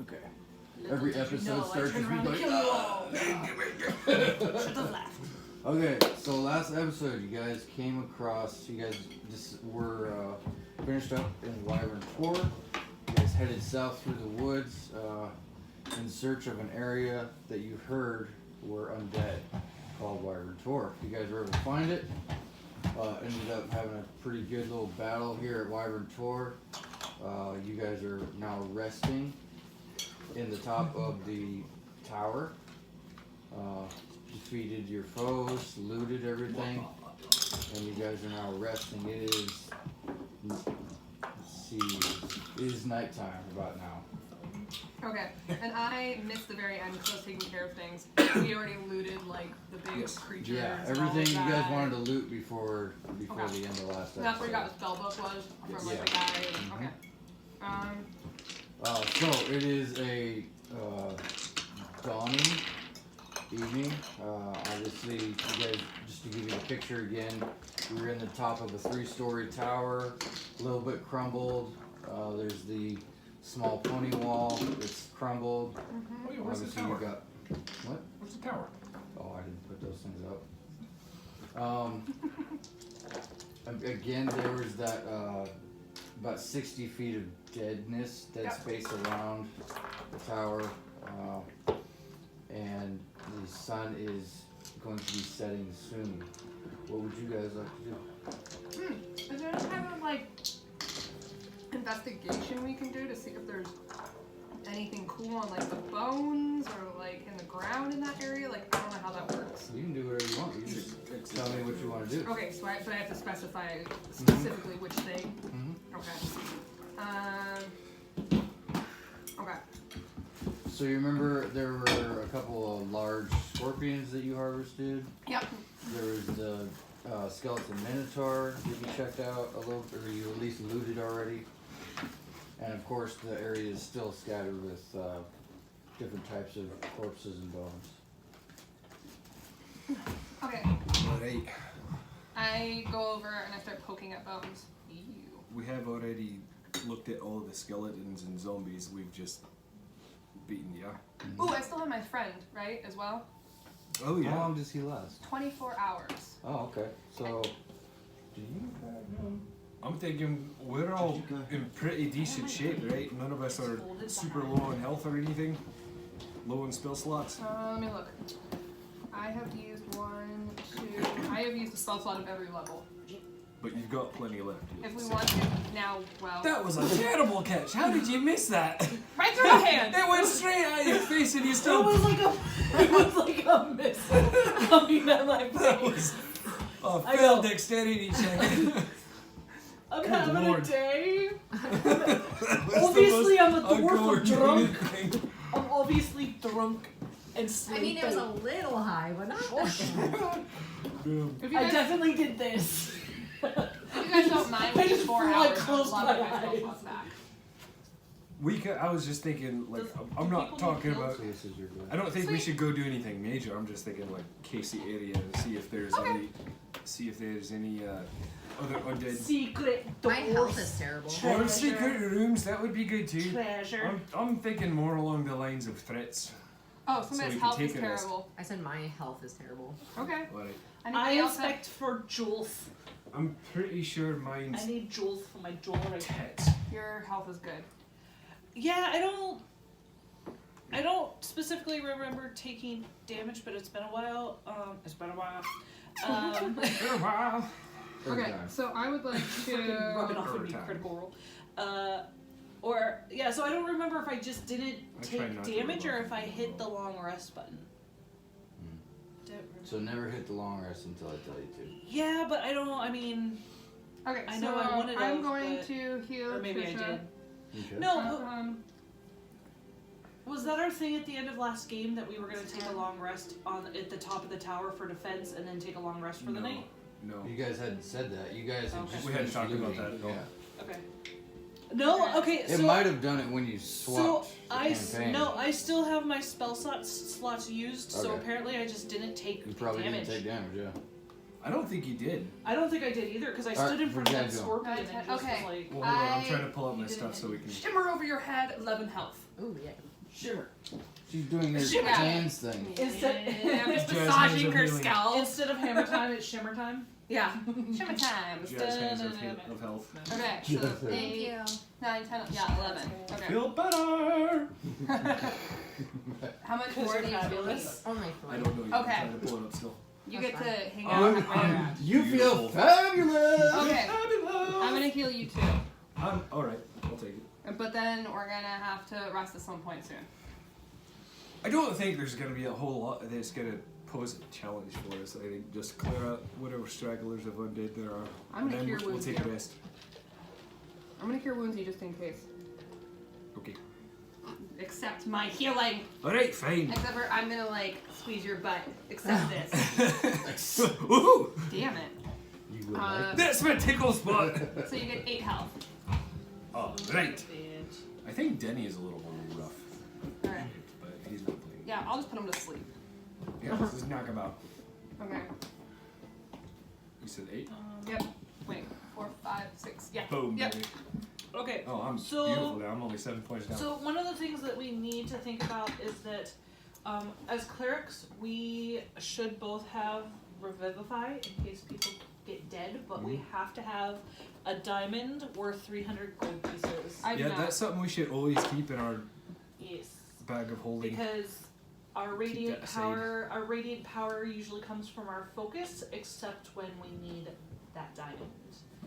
Okay. Every episode starts with me around and like, kill you all. Should have laughed. Okay, so last episode you guys came across, you guys just were finished up in Wyvern Tor. You guys headed south through the woods in search of an area that you heard were undead called Wyvern Tor. You guys were able to find it. Ended up having a pretty good little battle here at Wyvern Tor. You guys are now resting in the top of the tower. Defeated your foes, looted everything, and you guys are now resting. It is, let's see, it is nighttime about now. Okay, and I missed the very end because I was taking care of things. We already looted like the big creatures. Yeah, and all everything of you guys that. wanted to loot before Okay. the end of last episode. And that's where you got the spell book was from like the guy. And, okay. So it is a dawning evening. Obviously, you guys, just to give you the picture again, we're in the top of a 3-story tower, a little bit crumbled. There's the small pony wall, it's crumbled. Oh, yeah, where's the Obviously, tower? you got what? Where's the tower? Oh, I didn't put those things up. Again, there was that about 60 feet of dead space around the tower, and the sun is going to be setting soon. What would you guys like to do? Is there any kind of like investigation we can do to see if there's anything cool on like the bones or like in the ground in that area? Like I don't know how that works. You can do whatever you want. You just tell me what you want to do. Okay, so but I have to specify specifically which thing. Mm-hmm. Okay. So you remember there were a couple of large scorpions that you harvested? Yep. There was the skeleton minotaur that you checked out a little, or you at least looted already. And of course the area is still scattered with different types of corpses and bones. Okay. Alright. I go over and I start poking at bones. Ew. We have already looked at all of the skeletons and zombies we've just beaten, yeah? Ooh, I still have my friend, right, as well? Oh, How long does he last? 24 hours. Oh, okay. So, do you have him? I'm thinking we're all in pretty decent shape, right? None of us are super low on health or anything. Low on spell slots. Let me look. I have used I have used a spell slot of every level. But you've got plenty left. If we want to, now, well. That was a terrible catch. How did you miss that? Right through the hand! It went straight at your face and you still... It was like a missile coming at my That face. was a I failed know. dexterity check. I'm Good having Lord. a day. That was the Obviously, most I'm a dwarf uncoordinated drunk. thing. I'm obviously drunk and I sleeping. mean, it was a little high, but not that. Boom. If you I guys, definitely did this. if you guys don't mind, I we just 4 like hours. closed a lot my of my spell eyes. slots back. I was just thinking, like, I'm not people talking need about... So this is your I don't think we Sweet. should go do anything major. I'm just thinking, like, case the area and see if there's any other undead... Secret doors. My health is terrible. Or secret rooms, that would be good too. Treasure. I'm thinking more along the lines of threats. Oh, So somebody's we can health is take a risk. terrible. I said my health is terrible. Okay. Like, I Anybody else have- inspect for jewels. I'm pretty sure mine's I need jewels for my jewelry. tits. Your health is good. Yeah, I don't specifically remember taking damage, but it's been a while. It's been a while. Wow. third Okay, time. so I would like Fucking rub it to. off with me, Overtime. critical roll. So I don't remember if I just didn't I try take not to damage rub or off if I with hit my the roll. long rest button. Don't So remember. never hit the long rest until I tell you to. Yeah, but I don't. I mean, Okay, I so know I wanted I'm to, going but- to heal or maybe I Trisha. did. Okay. No, but Um, was that our thing at the end of last game that we were going to take a long rest at the top of the tower for defense and then take a long rest for the night? No. You guys hadn't said that. You guys had Okay. just We hadn't finished talked about looting. that at all. Yeah. Okay. No, okay. It So might have done it when you swapped the campaign. I still have my spell slots used. So Okay. apparently I just didn't take You probably damage. didn't take damage, yeah. I don't think you did. I don't think I did either because I Alright, stood in front of what that you guys scorpion doing? and just Okay. was like, Well, hold on. I'm I- trying to pull up my You stuff didn't so we can. Shimmer over your head, 11 health. Ooh, yeah. Shimmer. She's doing her Shimmer. dance thing. Instead- I'm just Jazz massaging hands are her healing. scalp. instead of hammer time, it's shimmer time. Yeah. Shimmer time. Jazz hands of health. Okay, Yes, so sir. 8, 9, 10, yeah, 11. Okay. Feel better. How much Because more you're do you feel? fabulous. Only I 4. don't know. You Okay. I'm trying to pull it up still. You That's get to fine. hang out with my You feel Beautiful. fabulous. Okay, Fabulous. I'm gonna heal you too. All right. I'll take it. But then we're gonna have to rest at some point soon. I don't think there's going to be a whole lot that's going to pose a challenge for us. I think just clear out whatever stragglers of undead there are. I'm and gonna then cure we'll wounds take a here. rest. I'm gonna cure wounds you just in case. Okay. Except my healing. Alright, fine. Except for I'm gonna like squeeze your butt. Except this. Woohoo! Damn it. You would like That's my tickle spot! So you get 8 health. Alright. Bitch. I think Denny is a little rough, Alright. but he's not playing. Yeah, I'll just put him to sleep. Yeah, let's just knock him out. Okay. You said 8? Yep. Wait. 4, 5, 6. Yeah. Boom, Yep. baby. Okay. Oh, I'm So- beautiful now. I'm only 7 points down. So one of the things that we need to think about is that as clerics, we should both have Revivify in case people get dead, but we have to have a diamond worth 300 gold pieces. I do yeah, not. that's something we should always keep in our Yes. bag of holding. Because our radiant that power usually comes from our focus, except when we need that diamond.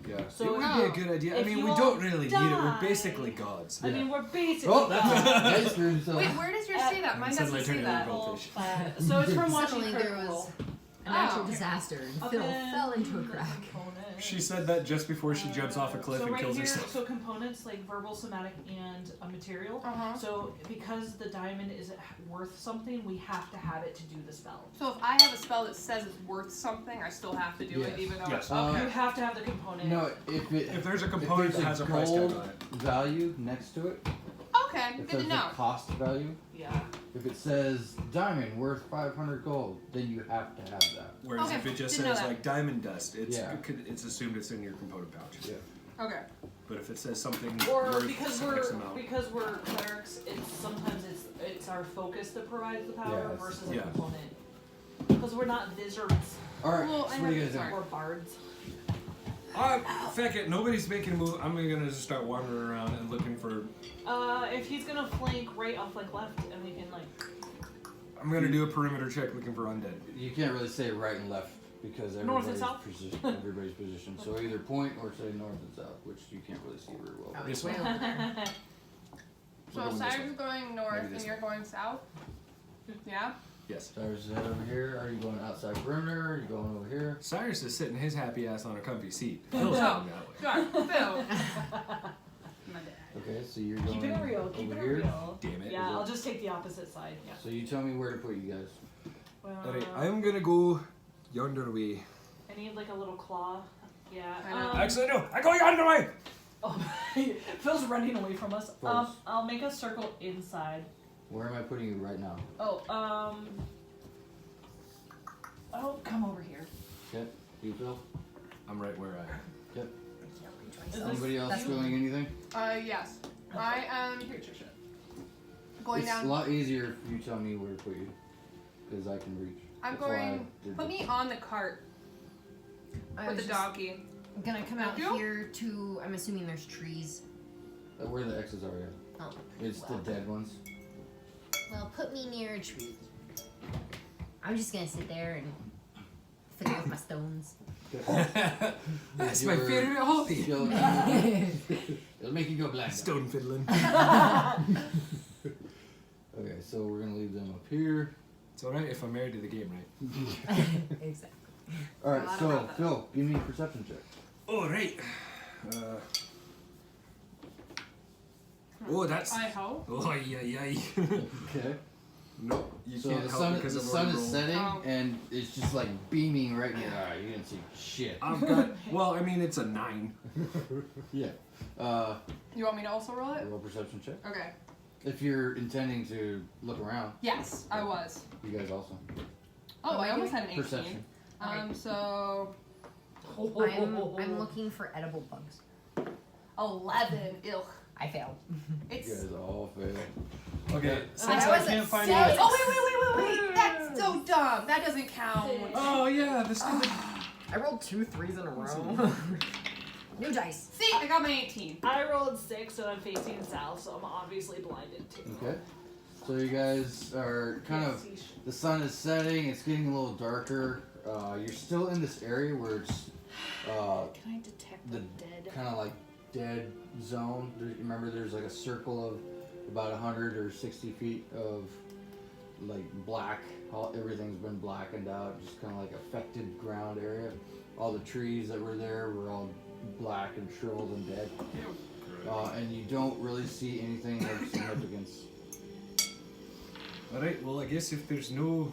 Yeah, So it would No. be a good idea. I if mean, you we all don't really need it. We're die- basically gods. I Yeah. mean, we're basically. Oh, that's nice for himself. Wait, where does yours say that? Mine And doesn't suddenly say turn that. into a goldfish. So it's from watching Suddenly there Critical was Role. a natural Oh. disaster and Up Phil in fell into a crack. components. She said that just before she jumps off a cliff so and right kills here, herself. So components like verbal, somatic, and a material. Uh-huh. So because the diamond is worth something, we have to have it to do the spell. So if I have a spell that says it's worth something, I still have to do it Yes. even though Yes. You have to have the component. No, if There's a if component there's that has a price tag gold on it. value next to it, Okay, if good there's to a know. cost value, Yeah. if it says diamond worth 500 gold, then you have to have that. Whereas Okay, if it just didn't know says that. like diamond dust, it's Yeah. it's assumed it's in your component pouch. Yeah. Okay. But if it says something Or worth because X amount, we're clerics, it's our focus that provides the power Yes. versus a Yeah. component. Because we're not wizards Alright, Well, so I what do you have- guys sorry. doing? or bards. Feck it, nobody's making a move. I'm gonna just start wandering around and looking for. If he's gonna flank right, I'll flank left, and we can like. I'm gonna do a perimeter check looking for undead. You can't really say right and left because North and everybody's south? position. Everybody's position. So either point or say north and south, which you can't really see very well. Oh, This it's way way? over there. So We're going this Cyrus way. is going north Maybe and this you're going south? Yeah? Yes. Cyrus is over here. Are you going outside perimeter? Are you going over here? Cyrus is sitting his happy ass on a comfy seat. Phil's going No. that way. Sure. Phil. My dad. Okay, so you're going Keep it real. Keep over it here. real. Damn it. Yeah, I'll just take the opposite side. Yeah. So you tell me where to put you guys. Well, Alright, I'm gonna go yonder way. I need like a little claw. Yeah. I know. Actually, no, I go yonder way! Oh, Phil's running away from us. Close. I'll make a circle inside. Where am I putting you right now? Oh, oh, come over here. Okay, you Phil? I'm right where I am. Yep. Is this- Anybody else That's- feeling anything? Yes. I am going It's down. a lot easier if you tell me where to put you, because I can reach. I'm That's why I going. did Put this. me on the cart I with was the just donkey. gonna come out Thank you. here to. I'm assuming there's trees. Where the X's are, yeah. Oh, It's the dead ones. well, put me near a tree. I'm just gonna sit there and fiddle with my stones. That's my Your favorite hobby. skeleton- It'll make you go blind. Stone fiddling. Okay, so we're gonna leave them up here. It's alright if I'm married to the game, right? Exactly. Alright, Not so about that. Phil, give me a perception check. Alright. Oh, that's. I hope. Oh, yeah. Okay. Nope, you So can't the help sun, because the I've sun already is rolled. setting Oh. and it's just like beaming right in your eye. You didn't see shit. I've got. Well, I mean, it's a 9. Yeah. You want me to also roll it? Roll a perception check. Okay. If you're intending to look around, Yes, I was. you guys also. Oh, Am I I almost doing had an 18. Perception. So I'm looking for edible bugs. 11. Ew. I failed. You It's. guys all fail. Okay, since I I was can't at find six. it. Oh wait! That's so dumb. That doesn't count. Oh yeah, the stupid. I rolled 2 3s in a row. New dice. See, I got my 18. I rolled 6 and I'm facing south, so I'm obviously blinded too. Okay. So you guys are kind of, the sun is setting, it's getting a little darker. You're still in this area where it's Can I detect the dead? kind of like dead zone. Remember there's like a circle of about 100 or 60 feet of like black, everything's been blackened out, just kind of like affected ground area. All the trees that were there were all black and shriveled and dead. And you don't really see anything of significance. Alright, well I guess if there's no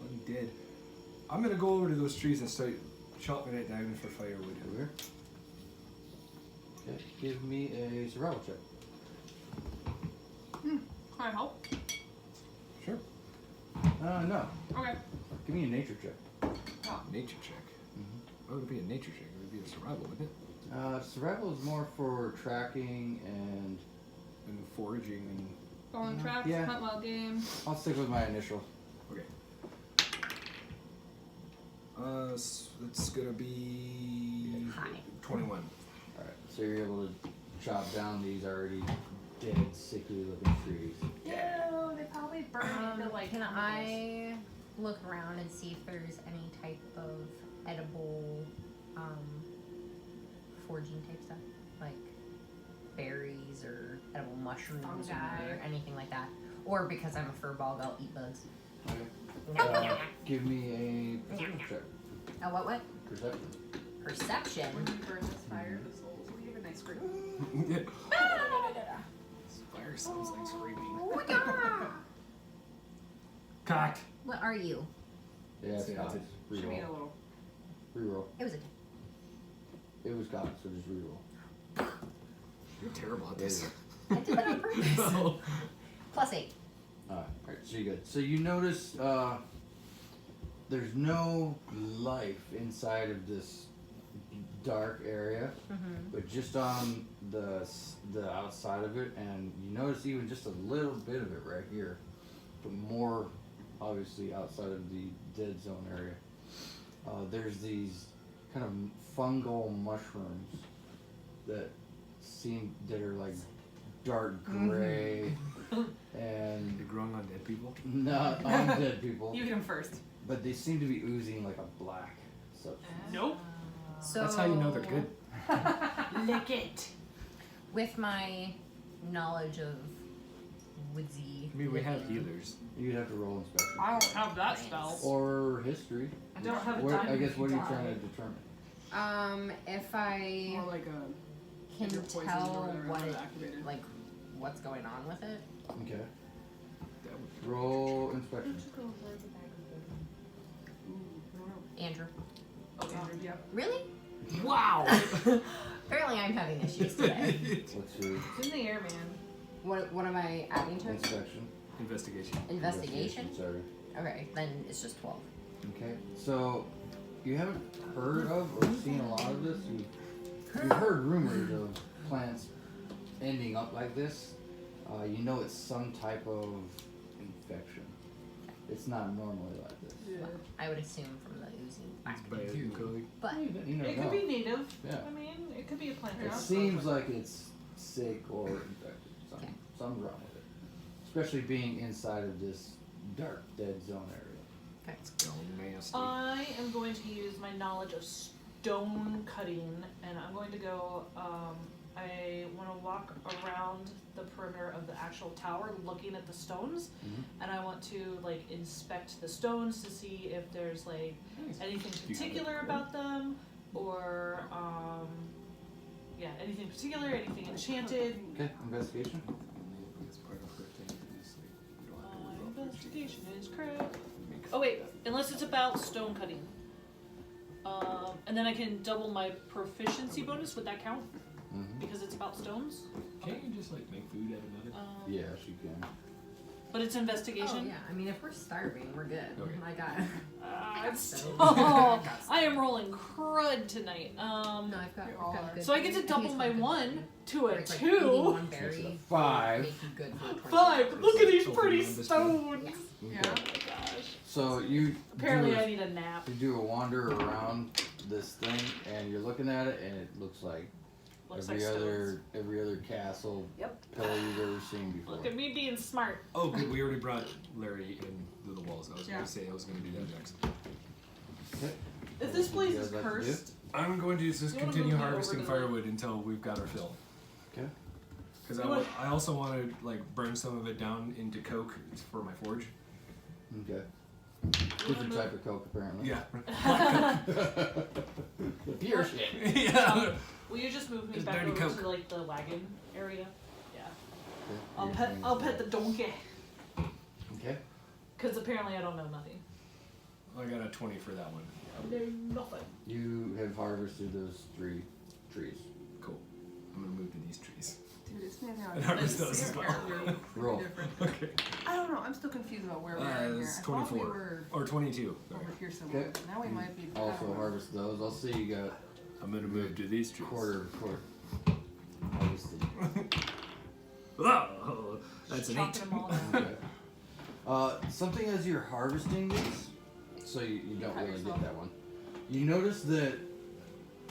undead, I'm gonna go over to those trees and start chopping it down for firewood. Over. Okay, give me a survival check. Can I help? Sure. No. Okay. Give me a nature check. Nature check. Why would it be a nature check? It would be a survival, wouldn't it? Survival is more for tracking and And foraging and. Go on tracks, Yeah. hunt wild game. I'll stick with my initial. Okay. It's gonna be Hi. 21. Alright, so you're able to chop down these already dead, sickly looking trees. Ew, they probably burn into like. Can I look around and see if there's any type of edible foraging type stuff? Like berries or edible mushrooms Fungi. or anything like that? Or because I'm a furball, I'll eat bugs. Okay. Give me a perception check. Oh, what? Perception. Perception? When you burn this fire, the souls will give a nice scream. This fire sounds like screaming. Cock. What are you? Yeah, it's Yeah, God's. Should we eat a Reroll. little? Reroll. It was a It was God, so just reroll. You're terrible at this. I did that on purpose. No. +8. Alright, so you're good. So you notice there's no life inside of this dark area, but just on the outside of it, and you notice even just a little bit of it right here, but more obviously outside of the dead zone area. There's these kind of fungal mushrooms that are like dark gray and You're growing on dead people. not on dead people, You eat them first. but they seem to be oozing like a black substance. Nope. So That's how you know they're good. Lick it. With my knowledge of woodsy. I mean, we have living, healers. You'd have to roll inspection I don't have that spell. or history. I don't have a What- I diamond guess what are you die. trying to determine? If I More like a. can your poison tell or whatever what it, activated. like, what's going on with it. Okay. That would be Roll inspection. Ooh, I don't know. Andrew. Oh, Andrew, yeah. Really? Wow! Apparently I'm having issues today. What's your It's in the air, man. What am I adding to it? inspection? Investigation. Investigation? Sorry. Okay, then it's just 12. Okay. So you haven't heard of or seen a lot of this. You've heard rumors of plants ending up like this. You know it's some type of infection. It's not normally like this. I would assume from the oozing black It's bad, goo. Chloe. But You never It know. could be native. Yeah. I mean, it could be a plant. It seems like it's sick or infected. Okay. Something's wrong with it. Especially being inside of this dark, dead zone area. It's gone nasty. I am going to use my knowledge of stone cutting, and I'm going to go. I want to walk around the perimeter of the actual tower, looking at the stones, and I want to like inspect the stones to see if there's like anything particular about them, or anything particular, anything enchanted. Okay, investigation. It's part of the thing. It's like, you don't have to worry about Investigation is correct. Make Oh wait, unless it's about stone cutting. And then I can double my proficiency bonus. Would that count? Mm-hmm. Because it's about stones. Can't you just like make food out of nothing? Um, Yes, you can. but it's investigation. Oh yeah, I mean if we're starving, we're good. Okay. I got. I am rolling crud tonight. No, I've got. all I've got are. good So I get to things. double He's my got good 1 food. to Where a it's like 2. eating one berry 5. make you good for 20 5. hours. Look at these Something pretty on this stones. Yes. Yeah. Oh my gosh. So you Apparently do a, I need a nap. you do a wander around this thing, and you're looking at it, and it looks like Looks every like other castle Yep. pillar you've ever seen before. Look at me being smart. Oh, good. We already brought Larry in through the walls. I was Yeah. going to say I was going to do that next. Okay. If this What place do you is guys like to do? cursed, I'm going to just You wanna continue move me harvesting over to the- firewood until we've got our fill. Okay. Because You want- I also want to like burn some of it down into coke for my forge. Okay. Different type of coke, apparently. Yeah. Pure shit. yeah. will you just move me It's back dirty over Coke. to like the wagon area? Yeah. Okay. I'll pet the donkey. Okay. Cause apparently I don't know nothing. I got a 20 for that one. I know nothing. You have harvested those 3 trees. Cool. I'm going to move to these trees. Dude, it's maybe And harvest those as well. Roll. different. Okay. I don't know. I'm still confused about where we are in here. It's I thought we 24. were Or 22. Sorry. over here somewhere. Okay. Now we might be. I Also don't know. harvest those. I'll see you got I'm going to move to these trees. quarter. Harvested. Oh, that's an 8. Chopping them all down. Okay. Something as you're harvesting these, so you don't cut really yourself. get that one. You notice that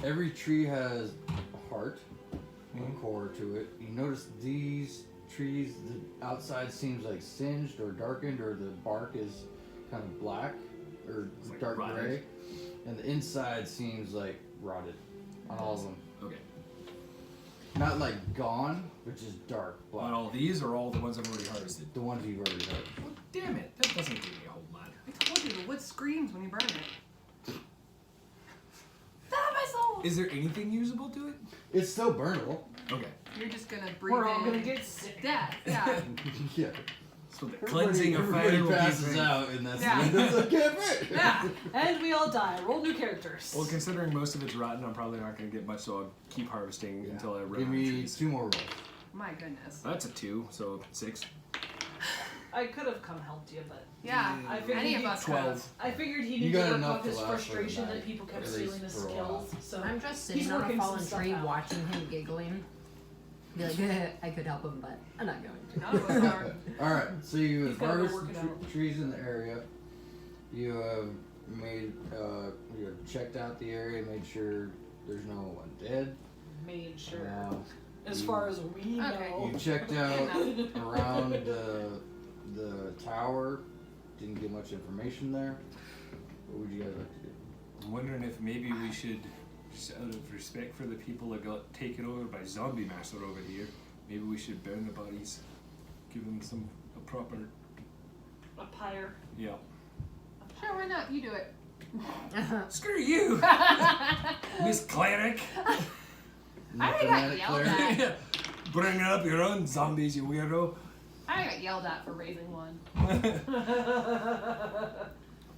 every tree has a heart, a Mhm. core to it. You notice these trees, the outside seems like singed or darkened, or the bark is kind of black or It's like dark rotted. gray, and the inside seems like rotted on all of them. Okay. Not like gone, but just dark black. On all these or all the ones I've already harvested? The ones you've already harvested. Well, damn it. That doesn't give me a whole lot. I told you the wood screams when you burn it. Ah, my soul! Is there anything usable to it? It's still burnable. Okay. You're just gonna breathe We're all in gonna get sick. death. Yeah. Yeah. So the cleansing of fire will be passes great. out, and that's Yeah. the end of the campaign. Yeah. And we all die. Roll new characters. Well, considering most of it's rotten, I'm probably not going to get much, so I'll keep harvesting until I run Give out of me trees. 2 more rolls. My goodness. That's a 2, so 6. I could have come helped you, but Yeah. I figured Any of he- us 12. could've. I figured he You needed got to work enough off to his last for the frustration night, that people kept at stealing least his for a skills. while. So I'm just He's sitting on a working some fallen stuff tree out. watching him giggling. Be like, I could help him, but I'm not going to. None of us are. Alright, so you He's gotta go harvest work it out. trees in the area. You have made, you have checked out the area, made sure there's no one dead. made sure, Uh, as you- far as we Okay. know. You checked out around the tower. Didn't get much information there. What would you guys like to do? I'm wondering if maybe we should, just out of respect for the people that got taken over by Zombie Master over here, maybe we should burn the bodies. Give them a proper, A pyre. yeah. Sure, why not? You do it. Screw you, Miss Cleric. I already got Fanatic yelled cleric? at. Bring up your own zombies, you weirdo. I got yelled at for raising one.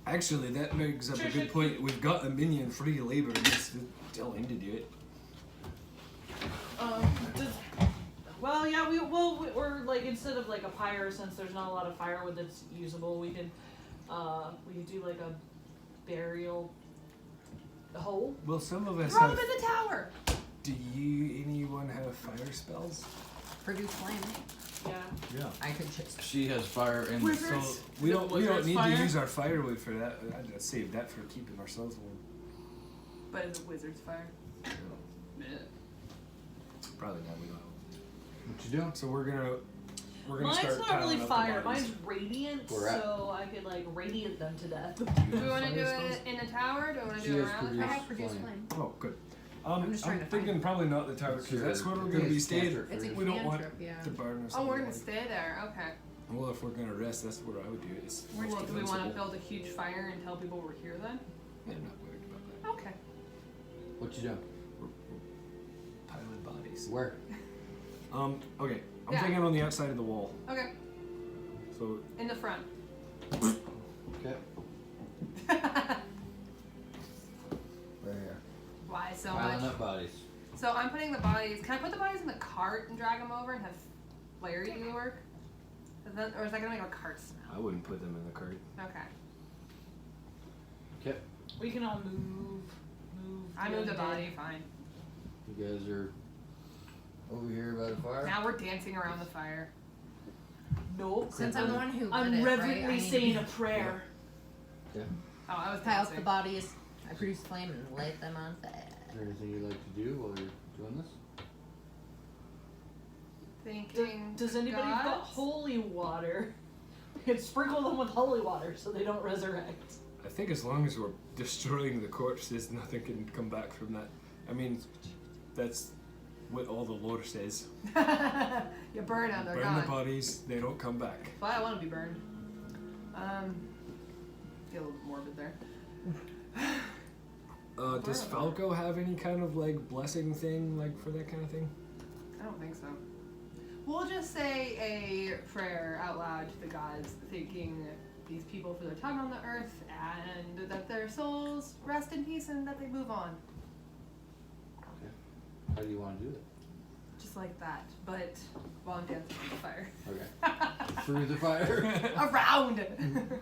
Actually, that brings up a Trisha, good point. We've got a minion free labor and it's tell him to do it. Does, well, yeah, we're like, instead of like a pyre, since there's not a lot of firewood that's usable, we could do like a burial hole. Well, some of us Throw have. them in the tower. Do anyone have fire spells? Produce flame. Yeah. Yeah. I could just. She has fire in the Wizards. soul. So we don't Wizard's need fire? to use our firewood for that. I'd save that for keeping ourselves warm. But is it wizard's fire? Probably not. We don't. What you doing? So we're gonna Mine's start not piling really up fire. the bodies. Mine's radiant, Where at? so I could like radiant them to death. Do we want to do it in the tower? Do we want to She do it has around? produced I have produced flame. flame. Oh, good. I'm just trying to thinking find- probably not the tower It's because your- that's where we're I gonna think be it's staying. cantrip It's a for We don't want cantrip, yeah. to burn or Oh, something. we're gonna like- stay there. Okay. Well, if we're gonna rest, that's where I would do it. It's Well, most do we want to defensible. build a huge fire and tell people we're here then? Yeah, I'm not worried about that. Okay. What you doing? We're piling bodies. Where? Okay. I'm Yeah. thinking on the outside of the wall. Okay. So In the front. Okay. Right here. Why so Piling much? up bodies. So I'm putting the bodies. Can I put the bodies in the cart and drag them over and have Larry do the work? Does Or is that gonna make a cart smell? I wouldn't put them in the cart. Okay. Okay. We can all move. I moved the body, fine. You guys are over here by the fire. Now we're dancing around the fire. Nope. Since I'm the one who I'm lit it, reverently right? I need saying to a prayer. Oh, I was pile up dancing. the bodies. I produce flame and light them on fire. Is there anything you'd like to do while you're doing this? Thinking. Does anybody got gods? holy water? We could sprinkle them with holy water so they don't resurrect. I think as long as we're destroying the corpses, nothing can come back from that. I mean, that's what all the lore says. You burn them, they're Burn gone. the bodies, they don't come back. But I want to be burned. Get a little bit morbid there. Does Falco have any kind of like blessing thing, like for that kind of thing? I don't think so. We'll just say a prayer out loud to the gods, thanking these people for their time on the earth and that their souls rest in peace and that they move on. Okay. How do you want to do it? Just like that, but while I'm dancing on the fire. Okay. Through the fire. Around!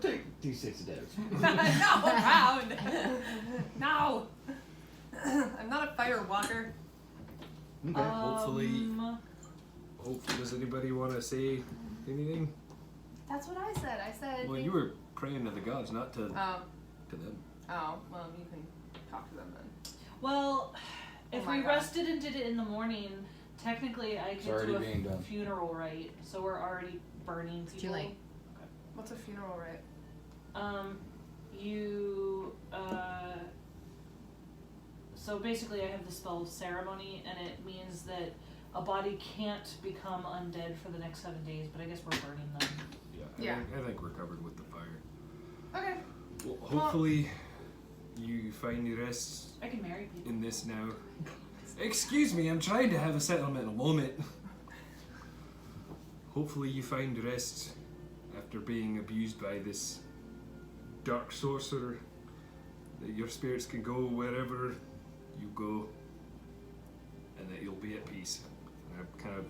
Take D6 damage. No, around! No! I'm not a fire walker. Okay. Hopefully- Does anybody want to say anything? That's what I said. I said. Well, you were praying to the gods, not to Oh, them. well, you can talk to them then. Well, if Oh my we God. rested and did it in the morning, technically I It's could already do being done. a funeral rite. So we're already burning people. It's too late. What's a funeral rite? So basically I have the spell of ceremony, and it means that a body can't become undead for the next 7 days, but I guess we're burning them. Yeah. I think we're covered with the fire. Okay. Well, hopefully you find your rest I can marry people. in this now. Excuse me, I'm trying to have a sentimental moment. Hopefully you find rest after being abused by this dark sorcerer. That your spirits can go wherever you go, and that you'll be at peace. And I kind of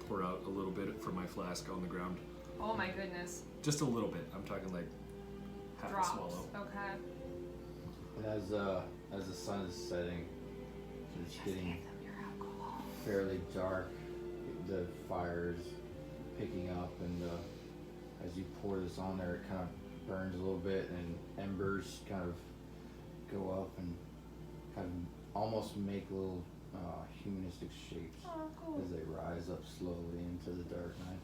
pour out a little bit from my flask on the ground. Oh my goodness. Just a little bit. I'm talking like half Drops. a swallow. Okay. And as the sun is setting, it's getting fairly dark. The fire's picking up, and as you pour this on there, it kind of burns a little bit, and embers kind of go up and kind of almost make little humanistic shapes Oh, cool. as they rise up slowly into the dark night.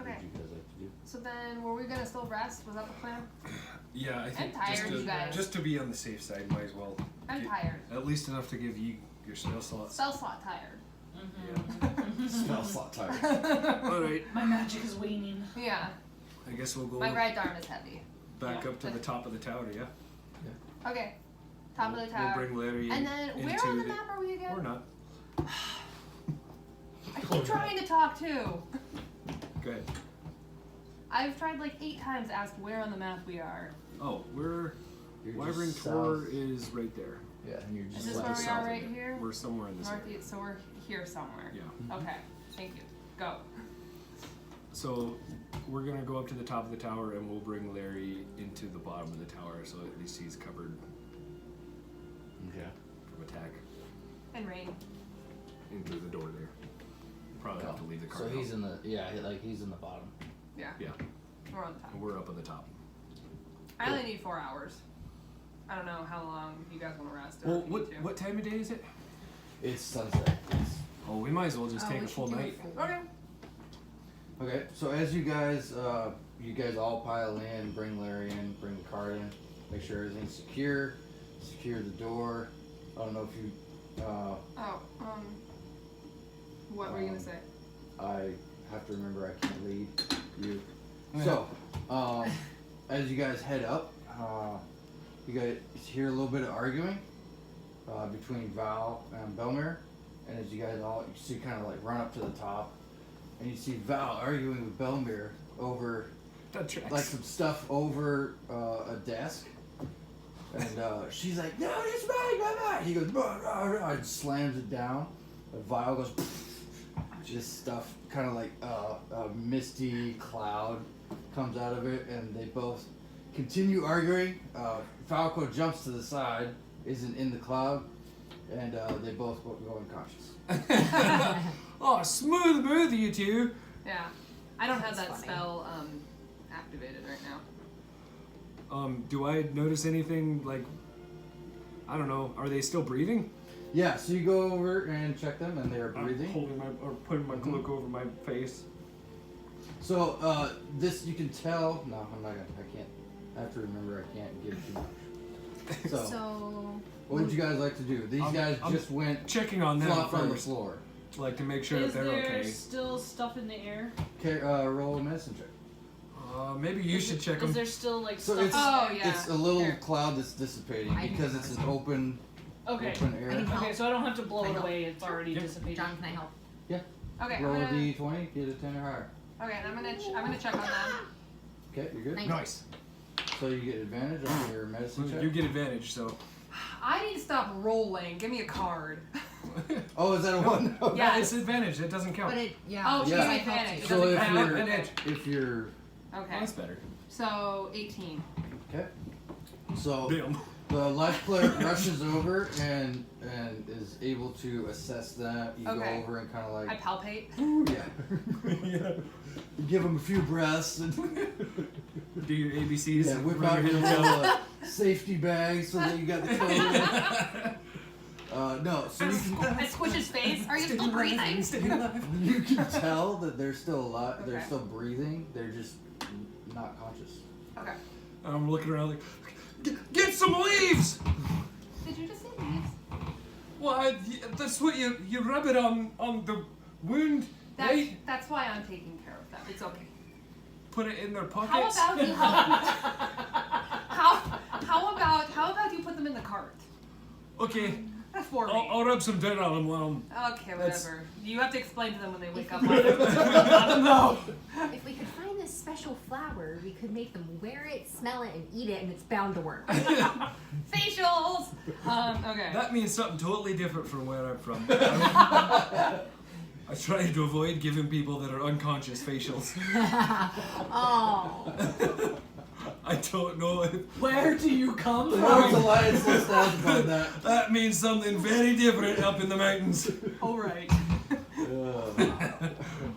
Okay. What would you guys like to do? So then, were we gonna still rest? Was that the plan? Yeah, I think tired, just, to, you guys. just to be on the safe side, might as well. I'm get tired. At least enough to give you your spell slots. Spell slot tired. Smell slot tired. All right. My magic is waning. Yeah. I guess we'll go My right arm is heavy. back Yeah. up to the top of the tower. Yeah. Okay. Top of the We'll tower. bring Larry And then, where into on the map are we again? Or not. I keep trying to talk too. Go ahead. I've tried like 8 times to ask where on the map we are. Oh, we're You're Wyvern just Tor south. is right there. Yeah, and you're Is just this like where we south are of right it. here? We're somewhere in this area. Northeast, so we're here somewhere. Yeah. Okay, thank you. Go. So we're gonna go up to the top of the tower and we'll bring Larry into the bottom of the tower so at least he's covered Okay. from attack. And rain. In through the door there. Probably have to leave the car. So out. he's in the he's in the bottom. Yeah, Yeah, we're on the top. and we're up on the top. I only need 4 hours. I don't know how long you guys want to rest. or Well, if you need to. what time of day is it? It's sunset. Oh, we might as well just Oh, take we a should full do night. Okay. Okay, so as you guys all pile in, bring Larry in, bring the cart in, make sure everything's secure, secure the door. I don't know if you, What were you gonna say? I have to remember I can't lead you. So, as you guys head up, you guys hear a little bit of arguing between Val and Belmir, and as you guys all, you see kind of like run up to the top, and you see Val arguing with Belmir over That tracks. like some stuff over a desk, and she's like, "No, it's mine, my mine." He goes, "Blah, blah, blah," and slams it down. The vial goes, this stuff, kind of like a misty cloud, comes out of it, and they both continue arguing. Falco jumps to the side, isn't in the cloud, and they both go unconscious. Oh, smooth move, you two. Yeah. I don't have That's that funny. spell activated right now. Do I notice anything like? I don't know. Are they still breathing? Yeah, so you go over and check them, and they are I'm breathing. holding putting my cloak over my face. So this you can tell. No, I'm not gonna. I can't. I have to remember I can't give too much. So, So what would you guys like to do? These guys I'm just went Checking on them flopped on the first, floor. like to make sure Is that they're there okay. still stuff in the air? Okay, roll a medicine check. Maybe you should check Is them. there still like So stuff? it's- Oh, yeah. It's a little Here. cloud that's dissipating I because can it's an open Okay. air. I can help. Okay, so I don't have to blow Can I it help? away. It's already Yeah. dissipated. John, can I help? Okay, Roll a I'm gonna, d20, get a 10 or higher. okay, and I'm gonna check on them. Okay, you're good. Nice. Nice. So you get advantage on your medicine check. You get advantage, so. I need to stop rolling. Give me a card. Oh, is that a one? Okay. Yeah. It's advantage. It doesn't count. But it, yeah. Oh, she she's Yeah. at advantage. It So doesn't if count. you're Okay. if you're Okay. That's better. So 18. okay, so Damn. the life cleric rushes over and is able to assess that. You Okay. go over and kind of I like palpate. yeah. Yeah. You give them a few breaths and Do your ABCs. yeah, whip run out your your little head safety bag so that you got the code. No, so you can I squish his face. Are you still breathing? you can tell that they're still alive. They're Okay. still breathing. They're just not conscious. Okay. I'm looking around like, get some leaves. Did you just say leaves? Well, that's what you rub it on the wound, right? That's why I'm taking care of them. It's okay. Put it in their How pockets. about you how about you put them in the cart Okay, for me? I'll rub some dirt on them while I'm. Okay, That's- whatever. You have to explain to them when they wake up. No. If we could find this special flower, we could make them wear it, smell it, and eat it, and it's bound to work. Facials. Okay. That means something totally different from where I'm from. I try to avoid giving people that are unconscious facials. Oh. I don't know if Where do you come The from? North Alliance list out about that. that means something very different up in the mountains. All right.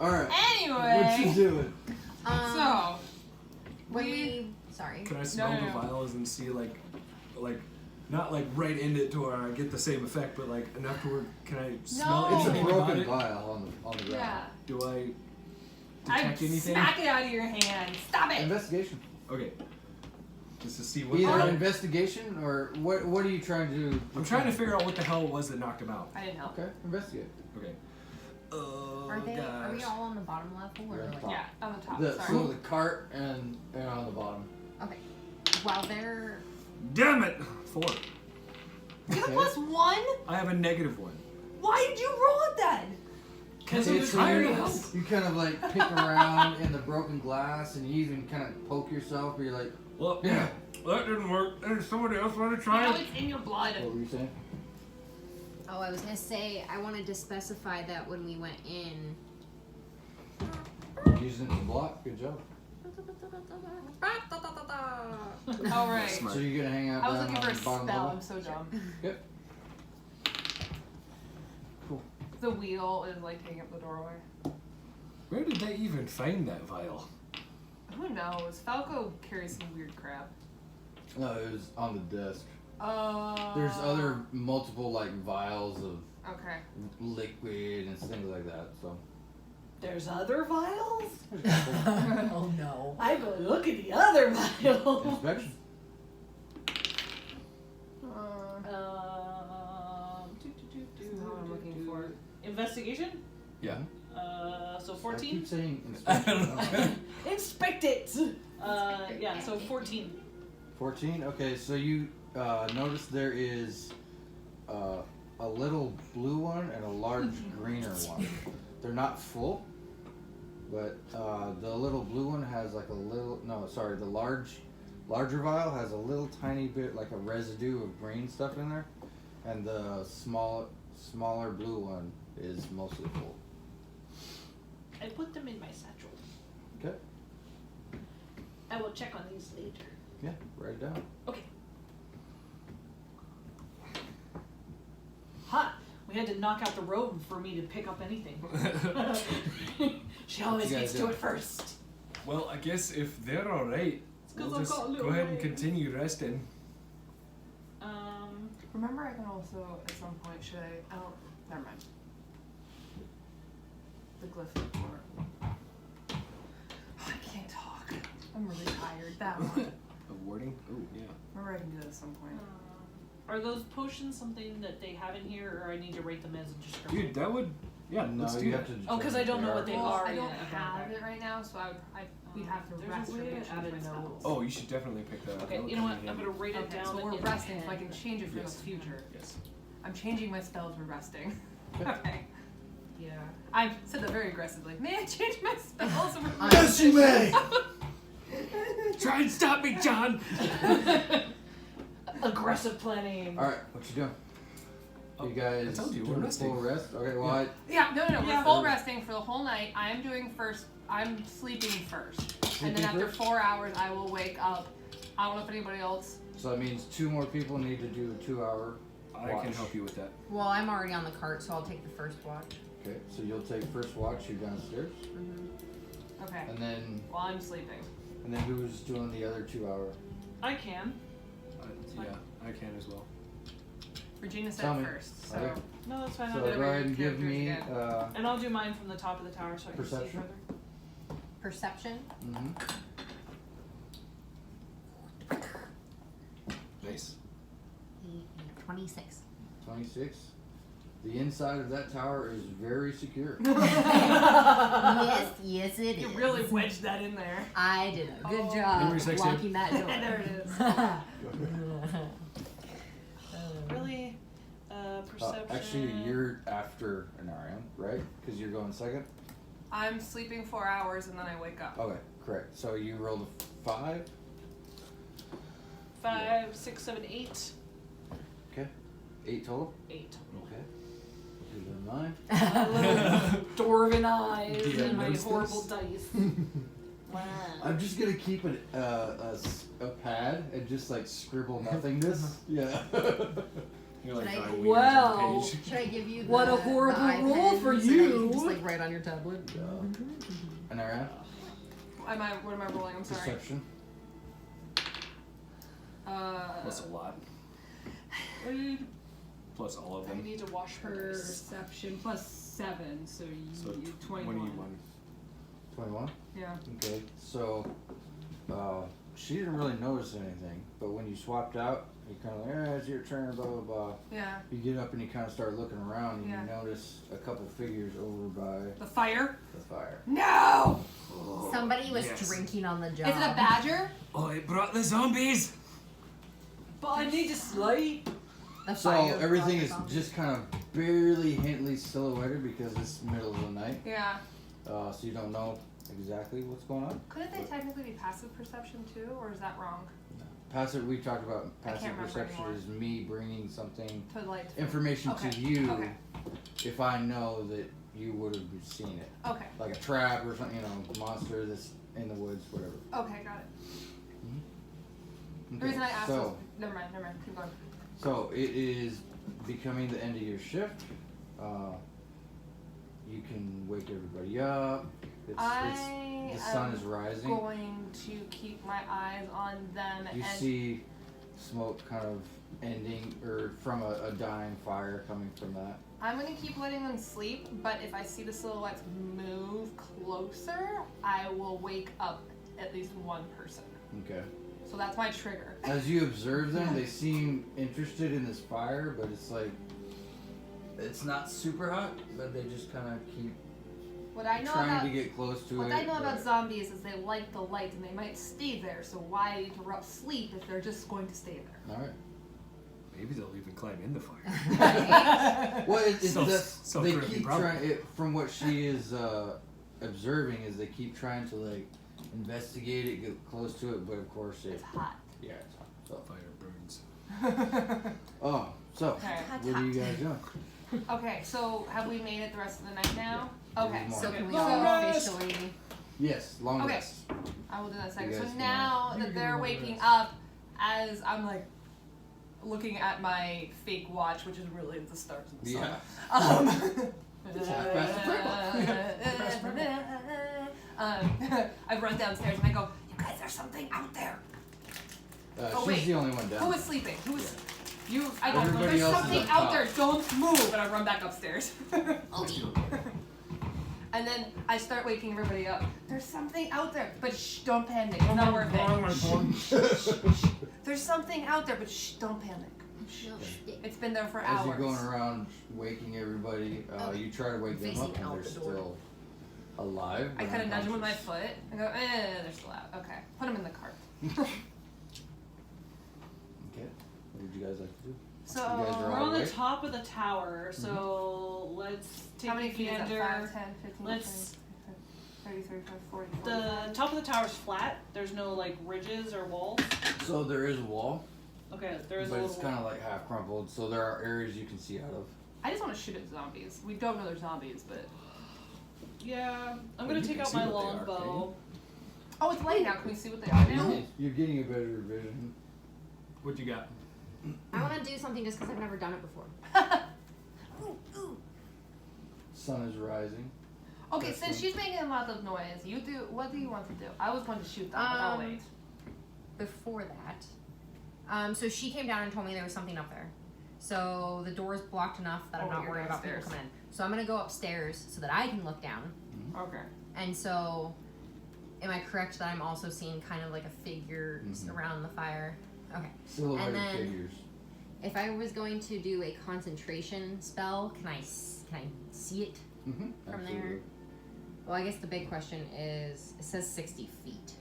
All right. What you Anyway, doing? so when we- we sorry. Can I smell no, the no. vials and see like not like right in it to where I get the same effect, but like enough to where can I smell No. It's a anything about broken it? vial on the ground. yeah, Do I I detect anything? smack it out of your hand. Stop it. Investigation. Okay. Just to see what. Either the- investigation or what are you trying to do? I'm trying to figure out what the hell it was that knocked him out. I didn't help. Okay, investigate. Okay. Oh Are they? Are we gosh. all on the bottom level or You're on like? top. Yeah, on the top. So Sorry. the cart and on the bottom. Okay. While they're Damn it! 4. Get a Okay. +1. I have a -1. Why did you roll it then? Because Okay, I'm so trying to you, help. you kind of like pick around in the broken glass and you even kind of poke yourself where you're like, Well, yeah. that didn't work. There's somebody else want to try Now it. it's in your blood. What were you saying? oh, I was gonna say I wanted to specify that when we went in. Using it to block. Good job. All right. Smart. So you're gonna hang out I was down looking on for a the bottom spell. level? I'm so dumb. Yep. Cool. The wheel is like taking up the doorway. Where did they even find that vial? Who knows? Falco carries some weird crap. No, it was on the desk. Oh. There's other multiple like vials of Okay. liquid and things like that. So There's other vials? Oh no. I go look at the other vials. inspection. This is what I'm looking for. Investigation? Yeah. So I 14? keep saying I don't inspection. know. Inspect it! Yeah, so 14. 14. Okay, so you notice there is a little blue one and a large greener one. They're not full, but the little blue one has like a little. No, sorry, the larger vial has a little tiny bit like a residue of green stuff in there, and the smaller blue one is mostly full. put them in my satchel. Okay. I will check on these later. Yeah, write it down. Okay. Huh. We had to knock out the road for me to pick up anything. She always you guys gets to doing? it first. Well, I guess if they're alright, 'cause we'll I've just got a go little ahead and leg. continue resting. Remember, I can also at some point should I? Oh, never mind. The glyph for. I can't talk. I'm really tired. That one. A warding? Oh, yeah. Remember, I can do that at some point. Are those potions something that they have in here, or I need to rate them as a description? Dude, that would. Yeah, No, let's do you that. have to. Oh, 'cause I don't know what they Well, are I don't yet. have it right now, so we'd have to There's a rest way or to get add my a spells. note. Oh, you should definitely pick that up. Okay, That would you know come what? in I'm handy. gonna write it Okay, down. so we're in resting, so I pen. can change it for Yes. the future. Yes. I'm changing my spells for resting. Okay. Okay. Yeah. I said that very aggressively. May I change my spells for Yes, you may. Try and stop me, John! Aggressive planning. All right, what you doing? You guys I told you, we're doing resting. full rest? Okay, well, Yeah. Yeah, no, Yeah. we're full resting for the whole night. I am doing first. I'm sleeping first, and then Sleeping after first? 4 hours, I will wake up. I don't know if anybody else. so that means 2 more people need to do a 2-hour. I Watch. can help you with that. Well, I'm already on the cart, so I'll take the first watch. Okay, so you'll take first watch. You're downstairs, Okay. and then While I'm sleeping. who's doing the other 2-hour? I can. Yeah, I can as well. Regina Tell said me. first, so Okay. No, that's fine. So I'll go do it. ahead and give characters me. again. And I'll do mine from the top of the tower so I can see Perception? further. Perception. Nice. 26. 26. The inside of that tower is very secure. Yes, yes it is. You really wedged that in there. I did a good Oh. job Number 16. blocking that door. There it is. Really? Perception. Actually, you're after Anarium, right? Because you're going second? I'm sleeping 4 hours and then I wake up. Okay, correct. So you rolled a 5. 5, 6, 7, 8. Okay. 8 total? 8. Okay. Keep it in mind. Dwarven eyes Did I and my notice horrible this? dice. Wow. I'm just gonna keep a pad and just like scribble nothingness. Yeah. You're like Should I- Guy Weir's Wow. on the page. Should I give you What a the horrible iPad roll for so that you you. can just like write on your tablet. Anarium? What am I rolling? I'm sorry. Perception. Plus a lot. Plus all of I them. need to wash her dice. Perception plus 7, so So you 21. 21? Yeah. Okay. So, she didn't really notice anything, but when you swapped out, you kind of like, it's your turn, blah, blah, blah. Yeah. You get up and you kind of start looking around and Yeah. you notice a couple figures over by The fire? the fire. No! Somebody was Yes. drinking on the job. Is it a badger? Oh, it brought the zombies! But I need to sleep. The So fire everything brought is the zombies. just kind of barely hintly silhouetted because it's middle of the night. Yeah. So you don't know exactly what's going on. Couldn't they technically be passive perception too, or is that wrong? Passive, we talked about I can't passive remember perception anymore. is me bringing something, To like. information Okay, to you okay. if I know that you would have seen it. Okay. Like a trap or something, a monster that's in the woods, whatever. Okay, got it. The Okay, reason I asked so, was. Never mind, keep going. So it is becoming the end of your shift. You can wake everybody up. The sun is rising. Going to keep my eyes on them You and see smoke kind of ending or from a dying fire coming from that. I'm gonna keep letting them sleep, but if I see the silhouettes move closer, I will wake up at least one person. Okay. So that's my trigger. As you observe them, they seem interested in this fire, but it's like it's not super hot, but they just kind of keep What I know trying about to get close to what it. I know about but- zombies is they like the light and they might stay there. So why interrupt sleep if they're just going to stay there? All right. Maybe they'll even climb in the fire. Well, it's So- that's, so they pretty keep probably. trying. From what she is observing, is they keep trying to like investigate it, get close to it, but of course it. It's hot. Yeah, it's hot. So. Fire burns. Oh, so Okay. what are you guys doing? Okay, so have we made it the rest of the night now? Okay, It is So morning. can we Long all rest. officially? Yes, long Okay. rest. I will do that second. You So guys can- now You that can they're roll waking this. up, as I'm like looking at my fake watch, which is really the stars of the sun. Yeah. It's half past I run downstairs and I go, "You guys, there's something out there." Oh, She's wait. the only one down. Who is sleeping? Who is? You. I go, Everybody "There's else is something up out top." there. Don't move!" And I run back upstairs. Okay. And then I start waking everybody up. There's something out there, but shh, don't panic. It's not worth it. There's something out there, but shh, don't panic. Shh. No shit. It's been there for As hours. you're going around waking everybody, you try to wake them Facing up and out they're the door. still alive. I but kind of nudge them with my unconscious. foot. I go, they're still out. Okay, put them in the cart. Okay. What would you guys like to do? So, You guys are We're all on the awake? top of the tower, so let's take how many a feet is that? gander. 5, 10, 15, Let's- 20, 30, 35, 40, The 45. top of the tower's flat. There's no like ridges or walls. So there is a wall, Okay, there is a but little it's kind of like half crumpled. So there are areas you can see out of. I just want to shoot at zombies. We don't know they're zombies, but. Yeah, I'm Well, gonna you take can out see my what they are, longbow. Oh, it's light now. Can we see what they are now? You're getting a better vision. What you got? I want to do something just because I've never done it before. Sun is rising. Okay, That's since fine. she's making a lot of noise, you do. What do you want to do? I was going to shoot them, but I'll wait. Before that, so she came down and told me there was something up there. So the door is blocked enough that I'm Oh, not you're worried about people downstairs. coming in. So I'm gonna go upstairs so that I can look down. Okay. And so, am I correct that I'm also seeing kind of like a figure Mhm. around the fire? Okay. Silhouetted then- figures. If I was going to do a concentration spell, can I see it? Mm-hmm. From there. Well, I guess the big question is, it says 60 feet.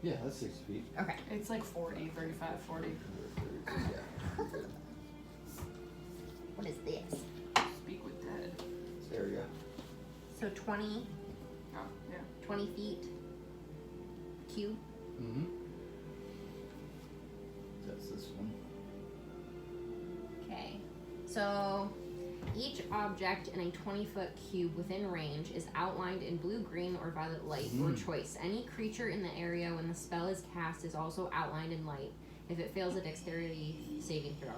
Yeah, that's 6 feet. Okay. It's like 40, 35, 40. Yeah. What is this? Speak with dead. This area. So 20, Oh, yeah. 20 feet cube. Mm-hmm. That's this one. Okay. So each object in a 20-foot cube within range is outlined in blue, green, or violet light, your choice. Any creature in the area when the spell is cast is also outlined in light if it fails a dexterity saving throw.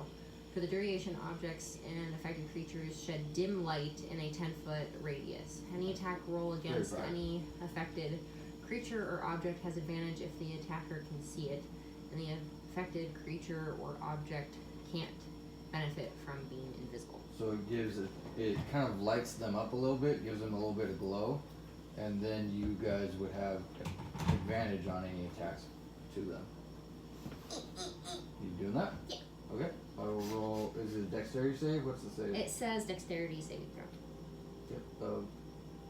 For the duration, objects and affected creatures shed dim light in a 10-foot radius. Any attack roll against bright. any affected creature or object has advantage if the attacker can see it, and the affected creature or object can't benefit from being invisible. So it gives it kind of lights them up a little bit, gives them a little bit of glow, and then you guys would have advantage on any attacks to them. You doing that? Yeah. Okay. I will roll. Is it a dexterity save? What's the save? It says dexterity saving throw. Yep.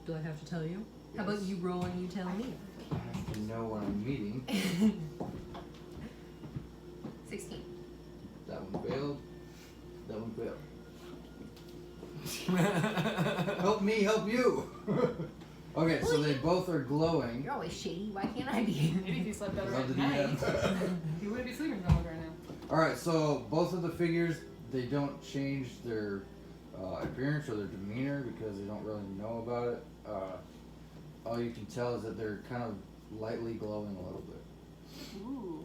Do I have to tell you? How about Yes. you roll and you tell me? I have to know when I'm meeting. 16. That one failed. That one failed. Help me, help you. Okay, so they both are glowing. You're always shady. Why can't I be? Maybe if you slept better Love at to do night, that. you wouldn't be sleeping so much right now. All right, so both of the figures, they don't change their appearance or their demeanor because they don't really know about it. All you can tell is that they're kind of lightly glowing a little bit. Ooh.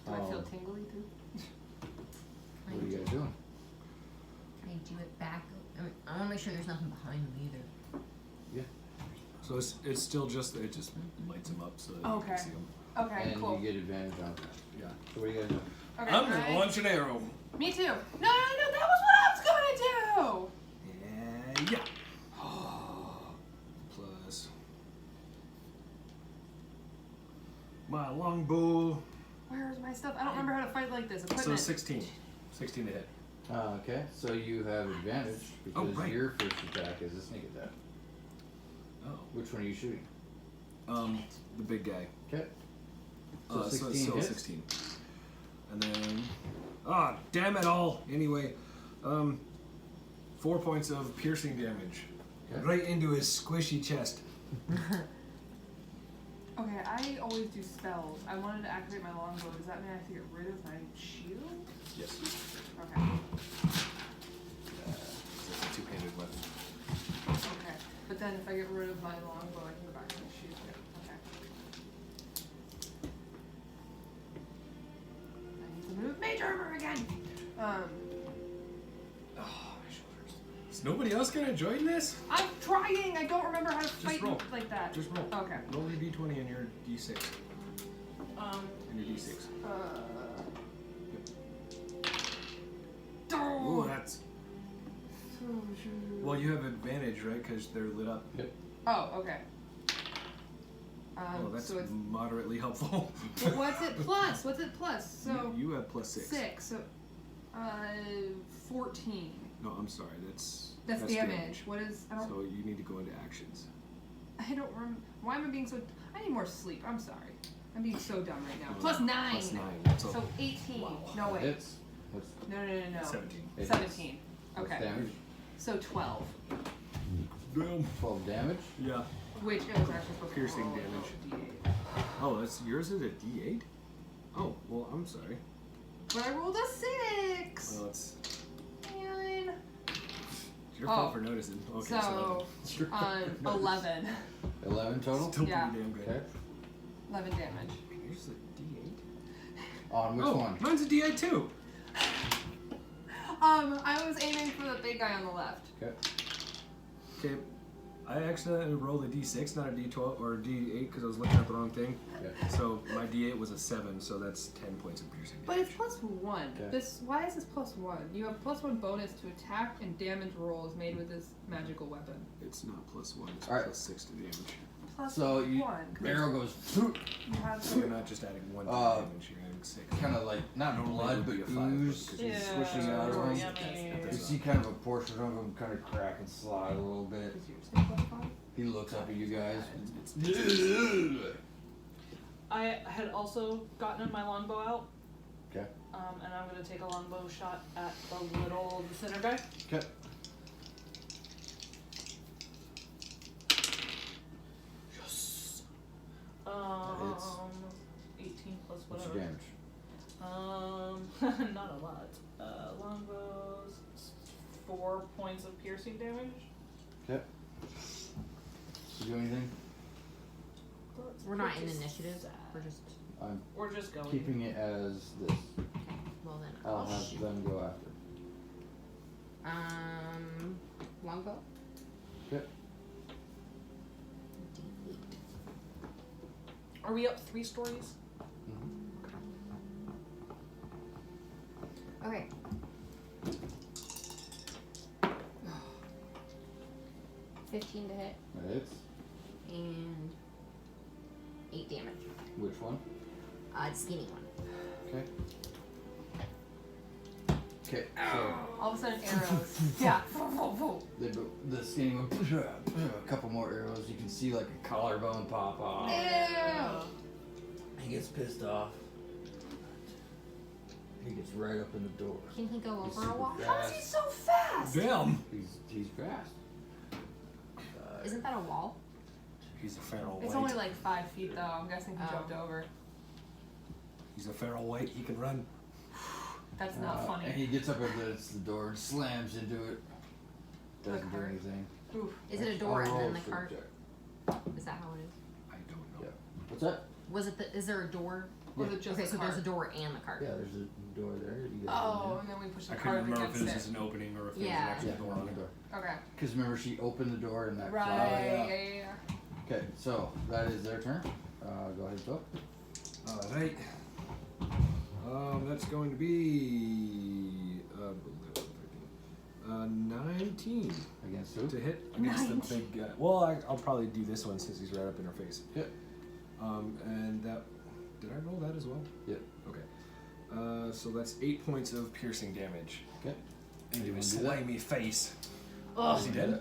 Do I feel tingly too? What are you guys doing? Can I do it back? I want to make sure there's nothing behind them either. So it's still just it just lights them up so that you Okay. can see them. Okay, And cool. you get advantage on that. Yeah. So what are you guys doing? Okay, I'm gonna alright. launch an arrow. Me too. No, that was what I was gonna do! Yeah. Plus my longbow. Where's my stuff? I don't remember how to fight like this. So Equipment. 16. 16 to hit. Okay, so you have advantage because right. your first attack is a sneak attack. Oh. Which one are you shooting? The big guy. Okay. So 16 so hits? 16. And then damn it all. Anyway, 4 points of piercing damage. Okay. Right into his squishy chest. Okay, I always do spells. I wanted to activate my longbow. Does that mean I have to get rid of my shield? Yes. Okay. It's a two-handed weapon. Okay. But then if I get rid of my longbow, I can go back to my shoes. Okay. I need to move mage armor again. Oh, my shoulders. Is nobody else gonna join this? I'm trying. I don't remember how to fight roll. like that. Just roll. Okay. Roll your d20 and your d6. And your d6. Oh, that's. Well, you have advantage, right? Because they're lit up. Oh, okay. Oh, that's so it's moderately helpful. what's it plus? What's it plus? So you have plus 6. 6. So 14. No, I'm sorry. That's damage. What is? I don't. So you need to go into actions. I don't remember. Why am I being so? I need more sleep. I'm sorry. I'm being so dumb right now. Plus 9. Plus 9. That's So 18. No wait. Hits. What's No. 17. it 17. what's Okay. damage? So 12. Damn. 12 damage. Yeah. Which it was actually supposed to Piercing roll a damage. D8. Oh, that's yours is a d8? Oh, well, I'm sorry. But I rolled a 6. Well, it's Man. your fault for noticing. Okay, So 11. 11 total. Still Yeah. pretty damn good. Okay. 11 damage. Here's a d8. On which one? Mine's a d8 too. I was aiming for the big guy on the left. Okay. Okay, I accidentally rolled a d6, not a d12 or a d8 because I was looking at the wrong thing. Okay. So my d8 was a 7, so that's 10 points of piercing But damage. it's plus 1. Okay. Why is this plus 1? You have plus 1 bonus to attack and damage rolls made with this magical weapon. It's not plus 1, it's All right. plus 6 to damage. Plus So you 1. 'cause arrow goes You have So you're not just adding 1 Uh, damage, you're adding 6. kind of like not Normally it blood would but be a 5, ooze but because Yeah. swishing out of him. Yummy. You see kind of a portion of him kind of crack and slide a little bit. Is yours plus 5? He looks up at you guys. I had also gotten my longbow out. Okay. And I'm gonna take a longbow shot at the center guy. Okay. Yes. hits. 18 plus What's whatever. your damage? Not a lot. Longbows, 4 points of piercing damage. Okay. You do anything? That's We're not in pretty initiative. sad. We're just. I'm We're just going. keeping it as this. Well then. I'll I'll have shoot. them go after. Longbow. Okay. D8. Are we up 3 stories? Okay. $15 to hit That hits. and 8 damage. Which one? The skinny one. Okay. Okay. So All of a sudden, arrows. Yeah. the skinny one, a couple more arrows. You can see like a collarbone pop off. Ew. He gets pissed off. He gets right up in the door. Can he go He's over a super wall? How is he so fast? Damn! He's fast. Isn't that a wall? He's a feral It's white. only like 5 feet though. I'm guessing he Oh. jumped over. He's a feral white, he can run. That's not funny. And he gets up against the door and slams into it. Doesn't do cart. anything. Oof. Is it a I'll door and roll then the for cart? check. Is that how it is? I don't know. Yeah. What's that? Was it the? Is there a door? Or is it just Okay, a so cart? there's a door and the cart. Yeah, there's a door there. You guys Oh, and then we push the I cart couldn't remember if against it was it. just an opening or if Yeah. there was an actual Yeah, door on on the it. door. Okay. Because remember, she opened the door and that Right. cloud. Yeah. Okay, so that is their turn. Go ahead, Phil. Alright. That's going to be 19 Against who? to hit against the big guy. Well, I'll probably do this one since he's right up in her face. Yep. And that. Did I roll that as well? Yep. Okay. So that's 8 points of piercing damage Okay. into You his wanna do that? slimy face. Ugh. Is he dead?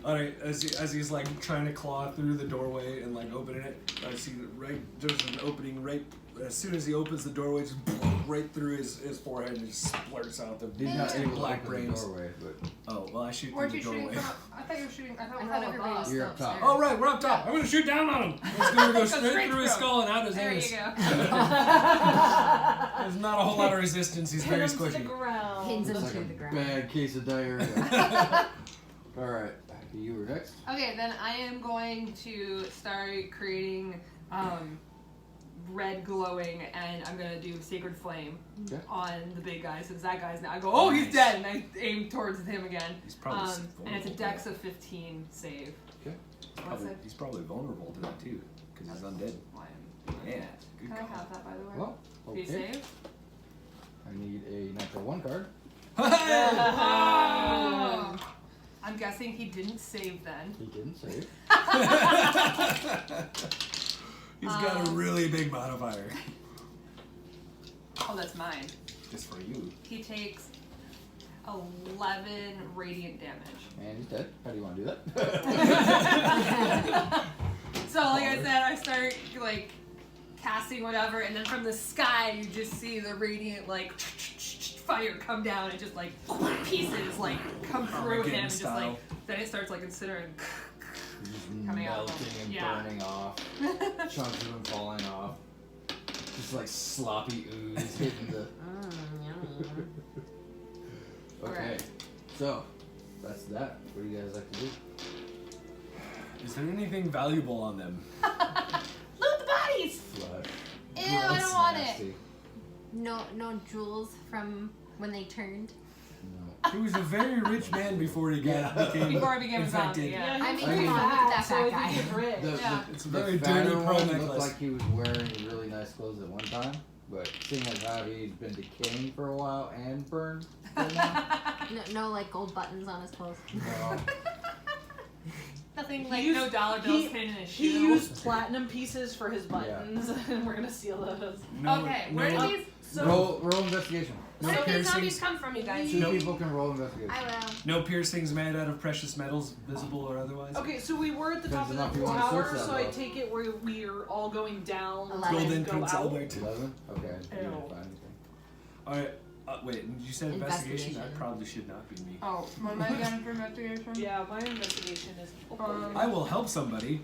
Alright, as he's like trying to claw through the doorway and like opening it, I see that there's an opening right as soon as he opens the doorway, just right through his forehead and just splurts out the He's not able to black open the brains. doorway, but Oh, well, I shoot through Weren't the you shooting doorway. from? I thought you were shooting. I thought we I had thought everybody everybody. was You're still up top. upstairs. Oh, right, we're up top. I'm gonna shoot down on him. It's gonna go Go straight straight through his through. skull and out his There anus. you go. There's not a whole lot of resistance. He's very Pin him to the squishy. ground. Pins him it's like to a the ground. bad case of diarrhea. All right, You were next. Okay, then I am going to start creating red glowing, and I'm gonna do Sacred Flame Okay. on the big guy. Since that guy's now, I go, oh, he's Nice. dead, and I aim towards him again. He's probably And it's a vulnerable dex to of 15 save. Okay. What's it? He's probably vulnerable to that too, because he's undead. Why am I Yeah, doing good that? Can I call. have that, by the way? Well, Do you okay. save? I need a natural 1 card. Oh. I'm guessing he didn't save then. He didn't save. He's got a really big modifier. Oh, that's mine. Just for you. He takes 11 radiant damage. And he's dead. How do you want to do that? So, like I said, I start like casting whatever, and then from the sky you just see the radiant like fire come down and just like pieces like come through him, Armageddon and just style. like then it starts like considering. He's just Coming out. melting and Yeah. burning off. Chunks of him falling off. Just like sloppy ooze hitting the. Yummy. Okay. Alright. So, that's that. What do you guys like to do? Is there anything valuable on them? Loot the bodies! Flush. Ew, I don't want it. Nasty. No jewels from when they turned. No. He was a very rich man before he became Before I became a zombie, infected. yeah. I mean, I mean, come on, look at that so fat I guy. think it's rich. The, Yeah. the, It's a the very fatter dirty one pearl looked necklace. like he was wearing really nice clothes at one time, but seeing as how he'd been decaying for a while and burned, right now, No, like gold buttons on his clothes. no. Nothing He like used- no dollar bills hidden in his shoe. He used platinum pieces for his buttons, and we're gonna steal those. Okay, where no, do these So roll investigation. no where do these zombies piercings. come from, you guys? Two Nope. people can roll investigation. I will. No piercings made out of precious metals, visible or otherwise. okay, so we were at the top Depends of on the if you wanna search tower, that, so I though. take it we're all going down. 11. Golden and go Prince out. Albert. 11? Okay. You didn't Ew. find anything. Alright, wait, you said investigation? That Investigation. probably should not be me. Oh, what am I getting for investigation? Yeah, my investigation is. I will help somebody.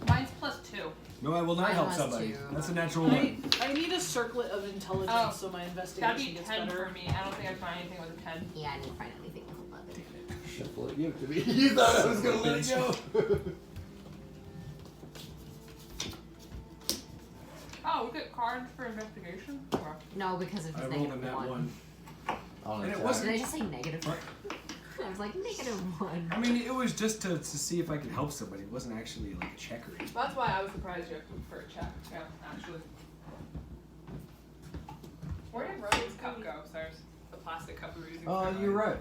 Mine's +2. No, I will not Mine help was somebody. two. That's a natural one. I need a circlet of intelligence Oh, so my That'd investigation be gets 10 better. for me. I don't think I'd find anything with a 10. Yeah, I didn't find anything with 11. Shuffle it, you to me. You thought I was gonna let it go. Oh, we get cards for investigation? Or- No, because of I his rolled a negative nat 1. one. On And it attack. wasn't- Did I just say negative? What? I was like, negative 1. I mean, it was just to see if I could help somebody. It wasn't actually like a checker. That's why I was surprised you actually for a check. Yeah, actually. Where did Rogan's cup go, Cyrus? The plastic cup we were using. for You're right.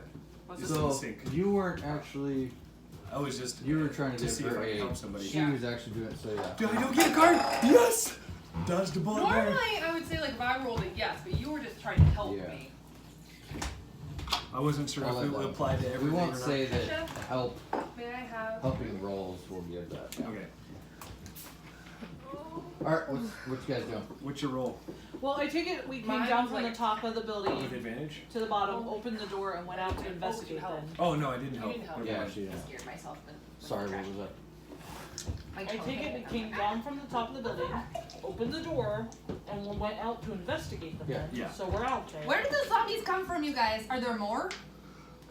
Was Just it? So, instinct. you weren't actually, I was just you were trying to see give if her I could a, help somebody. she Yeah. was actually doing it, so yeah. Did I don't get a card? Yes! Dodged a bullet there. Normally, I would say like if I rolled it, yes, but you were just trying to help Yeah. me. I wasn't sure I if like it would that. apply to We everything won't or not. say that Chef? May I have? helping rolls will give that. Yeah. Okay. Alright, what you guys doing? What's your roll? Well, I take it we came Mine down was from like- the top of the With building advantage? to the bottom, opened the door, and went out to investigate help. then. Oh no, I didn't help. didn't help. Never Yeah, mind. she didn't. Scared myself. Sorry, what was that? I take it we came down from the top of the building, opened the door, and we went out to investigate them Yeah. then. Yeah. So we're out there. Where did the zombies come from, you guys? Are there more?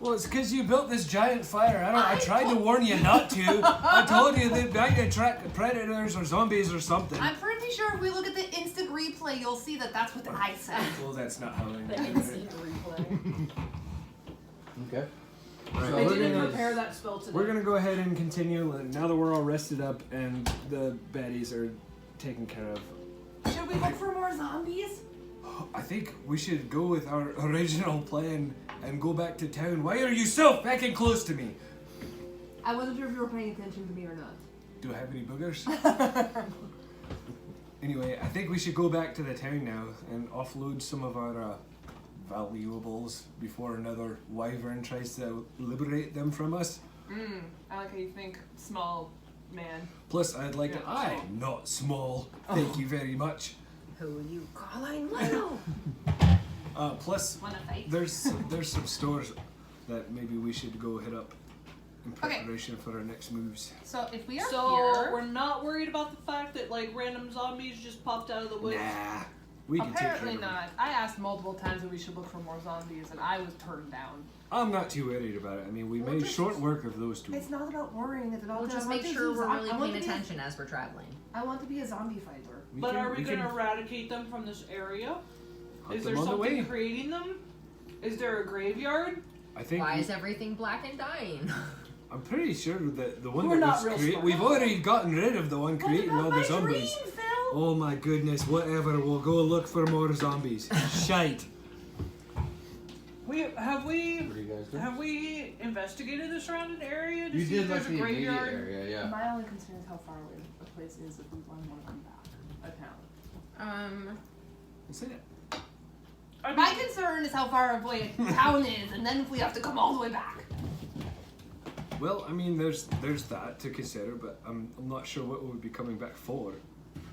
Well, it's because you built this giant fire. I I tried to told- warn you not to. I told you they might attract predators or zombies or something. I'm pretty sure if we look at the instant replay, you'll see that that's what I said. Well, that's not how I The did instant it. replay. Okay. Right. So I we're didn't gonna- prepare that spell today. We're gonna go ahead and continue. Now that we're all rested up and the baddies are taken care of, Should we look for more zombies? I think we should go with our original plan and go back to town. Why are you so fucking close to me? I wasn't sure if you were paying attention to me or not. Do I have any boogers? Anyway, I think we should go back to the town now and offload some of our valuables before another wyvern tries to liberate them from us. I like how you think, small man. Plus, I'd like to. Yeah. I'm not small. Thank you very much. Who you calling little? Plus, Wanna fight? there's some stores that maybe we should go hit up in Okay. preparation for our next moves. So if we are So here, we're not worried about the fact that like random zombies just popped out of the woods. Nah, we can take care apparently of them. not. I asked multiple times if we should look for more zombies, and I was turned down. I'm not too worried about it. I mean, we Well, made just- short work of those two. It's not about worrying. It's about We'll just I want make to sure be- we're I really want paying to be a- attention as we're traveling. I want to be a zombie fighter. But are we going to eradicate them from this area? Is there on the way? something creating them? Is there a graveyard? I think Why is everything black and dying? I'm pretty sure that the one We're that not was real created. smart. We've already gotten rid of the one creating all the zombies. Phil? Oh my goodness! Whatever. We'll go look for more zombies. Shite. What do you guys do? Have we investigated the surrounding area to You see did if like there's a the immediate graveyard? area, yeah. My only concern is how far away a place is if we want to come back. Apparently. That's it. I My mean, concern is how far away a town is, and then if we have to come all the way back. Well, I mean, there's that to consider, but I'm not sure what we would be coming back for.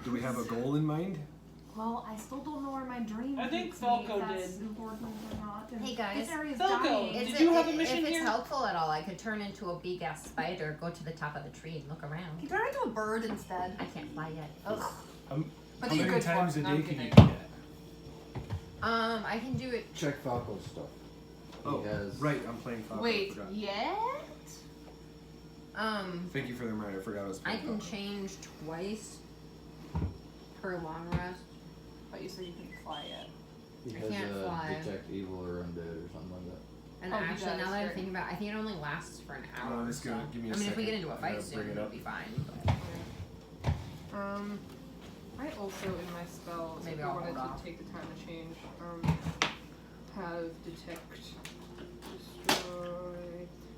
Do we have a goal in mind? Well, I still don't know where my dream I think takes me, Falco if that's did. important or not. And Hey, guys. this area's Falco, dying. Did you have a mission if it's here? helpful at all, I could turn into a big ass spider, go to the top of the tree, and look around. Can you turn into a bird instead? I can't fly yet. Ugh. How But many you're good times for a it. day I'm can you kidding. do that? I can do it. Check Falco's stuff. Oh, He has- right. I'm playing Falco. Wait, I forgot. yet? Thank you for the reminder. I forgot I was I playing can Falco. change twice per long rest. But you said you couldn't fly yet. He I has can't fly. detect evil or undead or something like that. And Oh, he actually, does, now that I'm right. thinking about it, I think it only lasts for an hour. Oh, it's so. gonna give me a I mean, if we second. get into a I fight gotta soon, bring it it'll up. be fine. But. I also in my spells, Maybe if I I'll wanted hold to off. take the time to change, have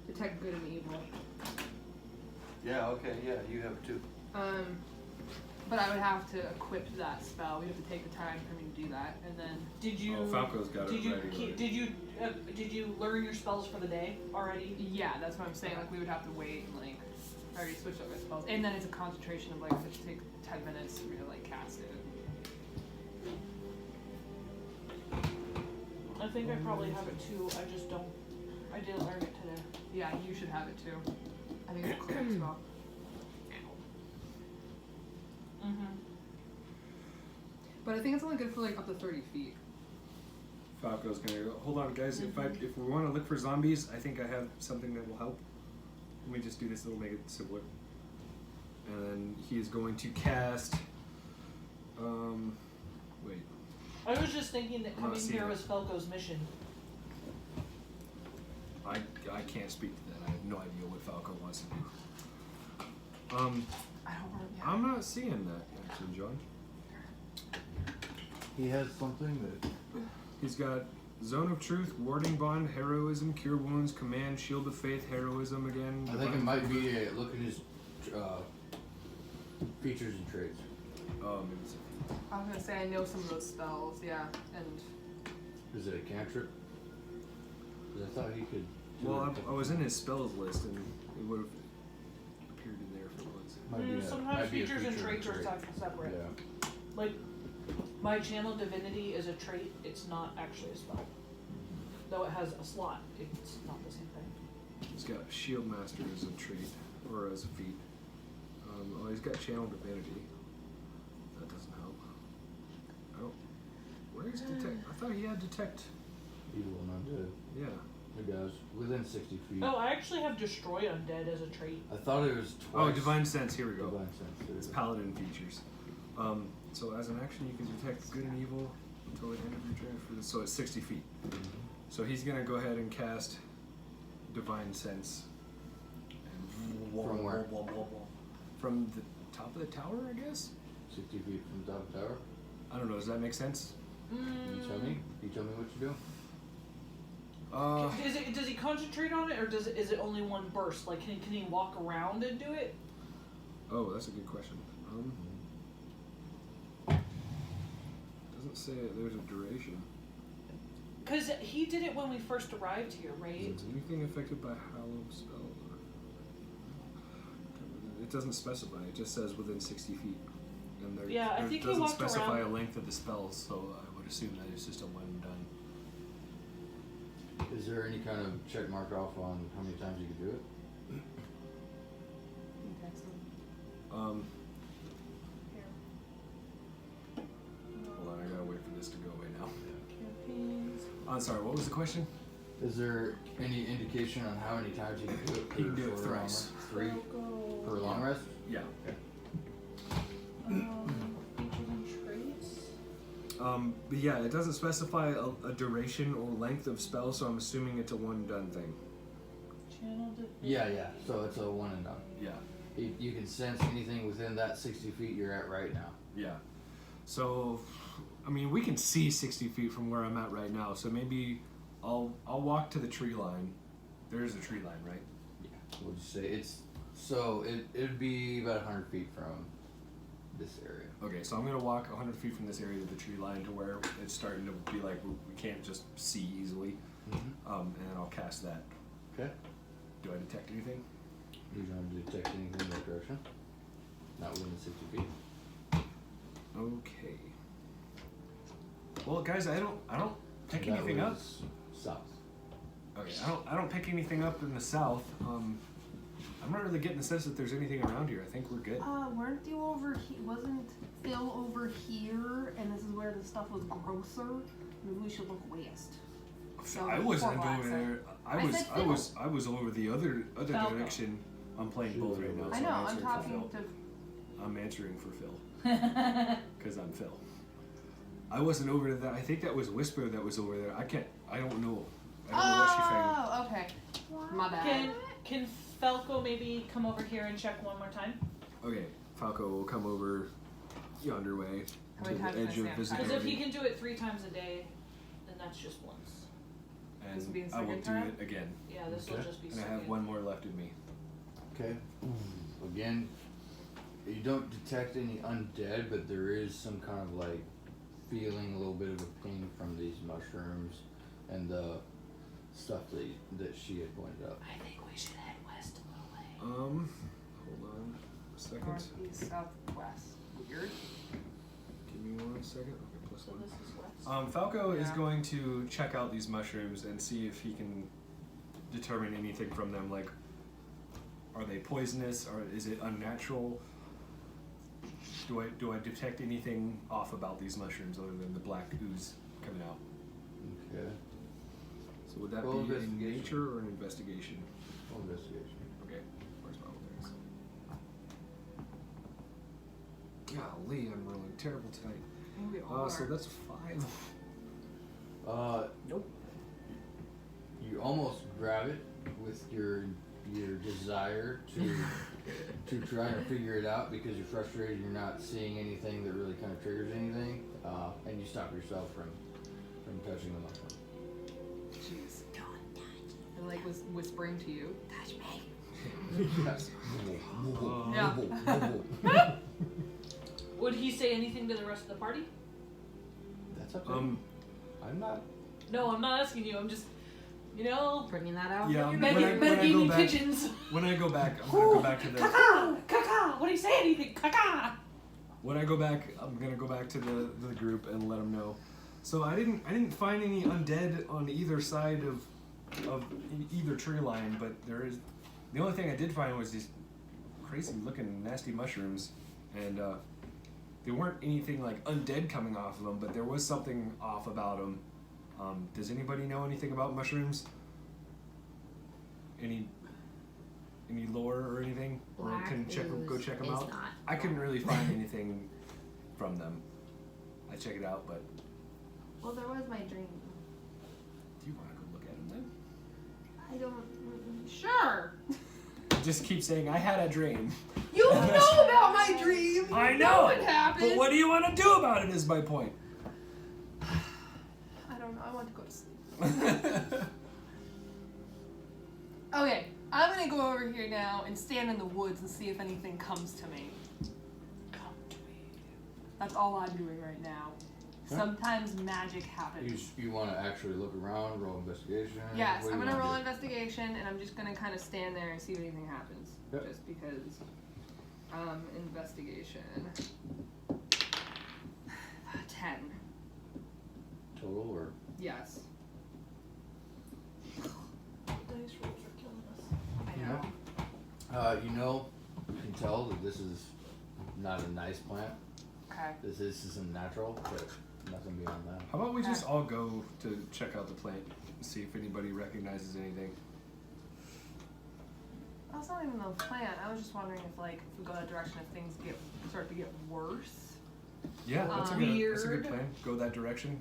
detect good and evil. Yeah, okay, yeah, you have two. But I would have to equip that spell. We'd have to take the time for me to do that, and then Did you? Oh, Falco's got did it you ready. keep, did you learn your spells for the day already? yeah, that's what I'm saying. Like we would have to wait and like I already switched up my spells, and then it's a concentration of like it would take 10 minutes for me to like cast it. I think I probably have it too. I just don't. I didn't learn it today. Yeah, you should have it too. I think it's a cleric spell. Mm-hmm. But I think it's only good for like up to 30 feet. Falco's gonna go. Hold on, guys. If we want to look for zombies, I think I have something that will help. Let me just do this. It'll make it simpler. And then he is going to cast. Wait. I was just thinking that I'm not coming seeing here it. was Falco's mission. I can't speak to that. I have no idea what Falco wants to do. I don't want to. I'm not seeing that actually, John. He has something that He's got Zone of Truth, Warding Bond, Heroism, Cure Wounds, Command, Shield of Faith, Heroism again. I think it Divine might be a look at his features and traits. Oh, maybe it's I was gonna say I know some of those spells, yeah, and Is it a cantrip? 'Cause I thought he could. do Well, it. I was in his spells list and it would have appeared in there if it was. Might be a- Sometimes might be a features and feature traits are trait. separate. Yeah. Like, my channel divinity is a trait. It's not actually a spell. Though it has a slot, it's not the same thing. He's got Shield Master as a trait or as a feat. Oh, he's got Channel Divinity. That doesn't help. Oh, where's Detect? I thought he had Detect. Evil and undead. Yeah. It does. Within 60 feet. Oh, I actually have destroy undead as a trait. I thought it was Oh, twice. Divine Sense. Here we go. Divine sense. There It's it is. Paladin features. So as an action, you can detect good and evil until the end of your turn. So it's 60 feet. So he's gonna go ahead and cast Divine Sense. And From where? From the top of the tower, I guess. 60 feet from the top of the tower. I don't know. Does that make sense? Can you tell me? Can you tell me what you do? Does he concentrate on it, or is it only one burst? Like, can he walk around and do it? Oh, that's a good question. Doesn't say there's a duration. Because he did it when we first arrived here, right? Is anything affected by Hallow spell? It doesn't specify. It just says within 60 feet. And there, Yeah, I there think he doesn't walked specify around- a length of the spell, so I would assume that it's just a one and done. Is there any kind of check mark off on how many times you can do it? Hold on, I gotta wait for this to go away now. Campaigns. I'm sorry, what was the question? Is there any indication on how many times you can do it? You can per do it short long thrice. rest? 3 Falco, per long rest? Yeah. features and traits. But yeah, it doesn't specify a duration or length of spell, so I'm assuming it's a one done thing. Channel Yeah. So it's a one and done. Yeah. You can sense anything within that 60 feet you're at right now. Yeah. So, I mean, we can see 60 feet from where I'm at right now. So maybe I'll walk to the tree line. There is a tree line, right? Yeah. We'll just say it'd be about 100 feet from this area. Okay, so I'm gonna walk 100 feet from this area to the tree line to where it's starting to be like we can't just see easily. Mm-hmm. And then I'll cast that. Okay. Do I detect anything? You don't detect anything in that direction. Not within 60 feet. Okay. Well, guys, I don't pick That anything up. was south. Okay, I don't pick anything up in the south. I'm not really getting the sense that there's anything around here. I think we're good. Weren't you over here? Wasn't Phil over here? And this is where the stuff was grosser. Maybe we should look west. So I wasn't poor over Blackson. there. I said I was over the other Falco. direction. I'm playing both right now. I So know. I'm I'm answering for talking Phil. to. I'm answering for Phil because I'm Phil. I wasn't over there. I think that was Whisper that was over there. I don't know. I don't know what she found. Oh, okay. My bad. Can Falco maybe come over here and check one more time? Okay, Falco will come over yonder way How to many times the can I edge say of I'm Because if visibility, he can do it 3 times a day, then that's just once. This will be and his I will second do time? it again. Yeah, this will Okay. just be And I have second. one more left in me. Okay. Again, you don't detect any undead, but there is some kind of like feeling a little bit of a ping from these mushrooms and the stuff that she had pointed out. I think we should head west a little way. Hold on a second. Northeast, southwest. Weird. Give me 1 second. Okay, plus So 1. this is west. Falco is Yeah. going to check out these mushrooms and see if he can determine anything from them. Like, are they poisonous or is it unnatural? Do I detect anything off about these mushrooms other than the black ooze coming out? Okay. So would that Roll be a investigation. nature or an investigation? Roll investigation. Okay, where's my roll? There it is. Golly, I'm rolling terrible tonight. We are. So that's a 5. Nope. You almost grab it with your desire to try and figure it out because you're frustrated. You're not seeing anything that really kind of triggers anything, and you stop yourself from touching the mushroom. Jeez. And like was whispering to you. Touch me. Yes. Yeah. Would he say anything to the rest of the party? That's up to you. I'm not. No, I'm not asking you. I'm just, Bringing that out. Yeah, Meg- when I go Megan back, pigeons. when I go back, I'm gonna go back to the. Caca! Caca! What do you say anything? Caca! When I go back, I'm gonna go back to the group and let them know. So I didn't find any undead on either side of either tree line, but there is. The only thing I did find was these crazy looking nasty mushrooms, and there weren't anything like undead coming off of them, but there was something off about them. Does anybody know anything about mushrooms? Any lore or anything? Or Black can go ooze check them is out? not I couldn't really find anything from them. I check it out, but Well, there was my dream. do you want to go look at them then? I don't. Sure. Just keep saying I had a dream. You know about my dream. I You know. what happened. But what do you want to do about it? Is my point. I don't know. I want to go to sleep. Okay, I'm gonna go over here now and stand in the woods and see if anything comes to me. Come to me. That's all I'm doing right now. Okay. Sometimes magic happens. You want to actually look around, roll investigation? Yes, What do I'm you gonna wanna roll do? investigation and I'm just gonna kind of stand there and see if anything happens. Yep. Just because. Investigation. 10. Total or? Yes. The dice rolls are killing us. I know. You can tell that this is not a nice plant. Okay. This is some natural, but nothing beyond that. How about we just all go to check out the plant see if anybody recognizes anything. That's not even the plan. I was just wondering if, like, if we go that direction, if things start to get worse. Yeah, that's a Weird. good plan. Go that direction.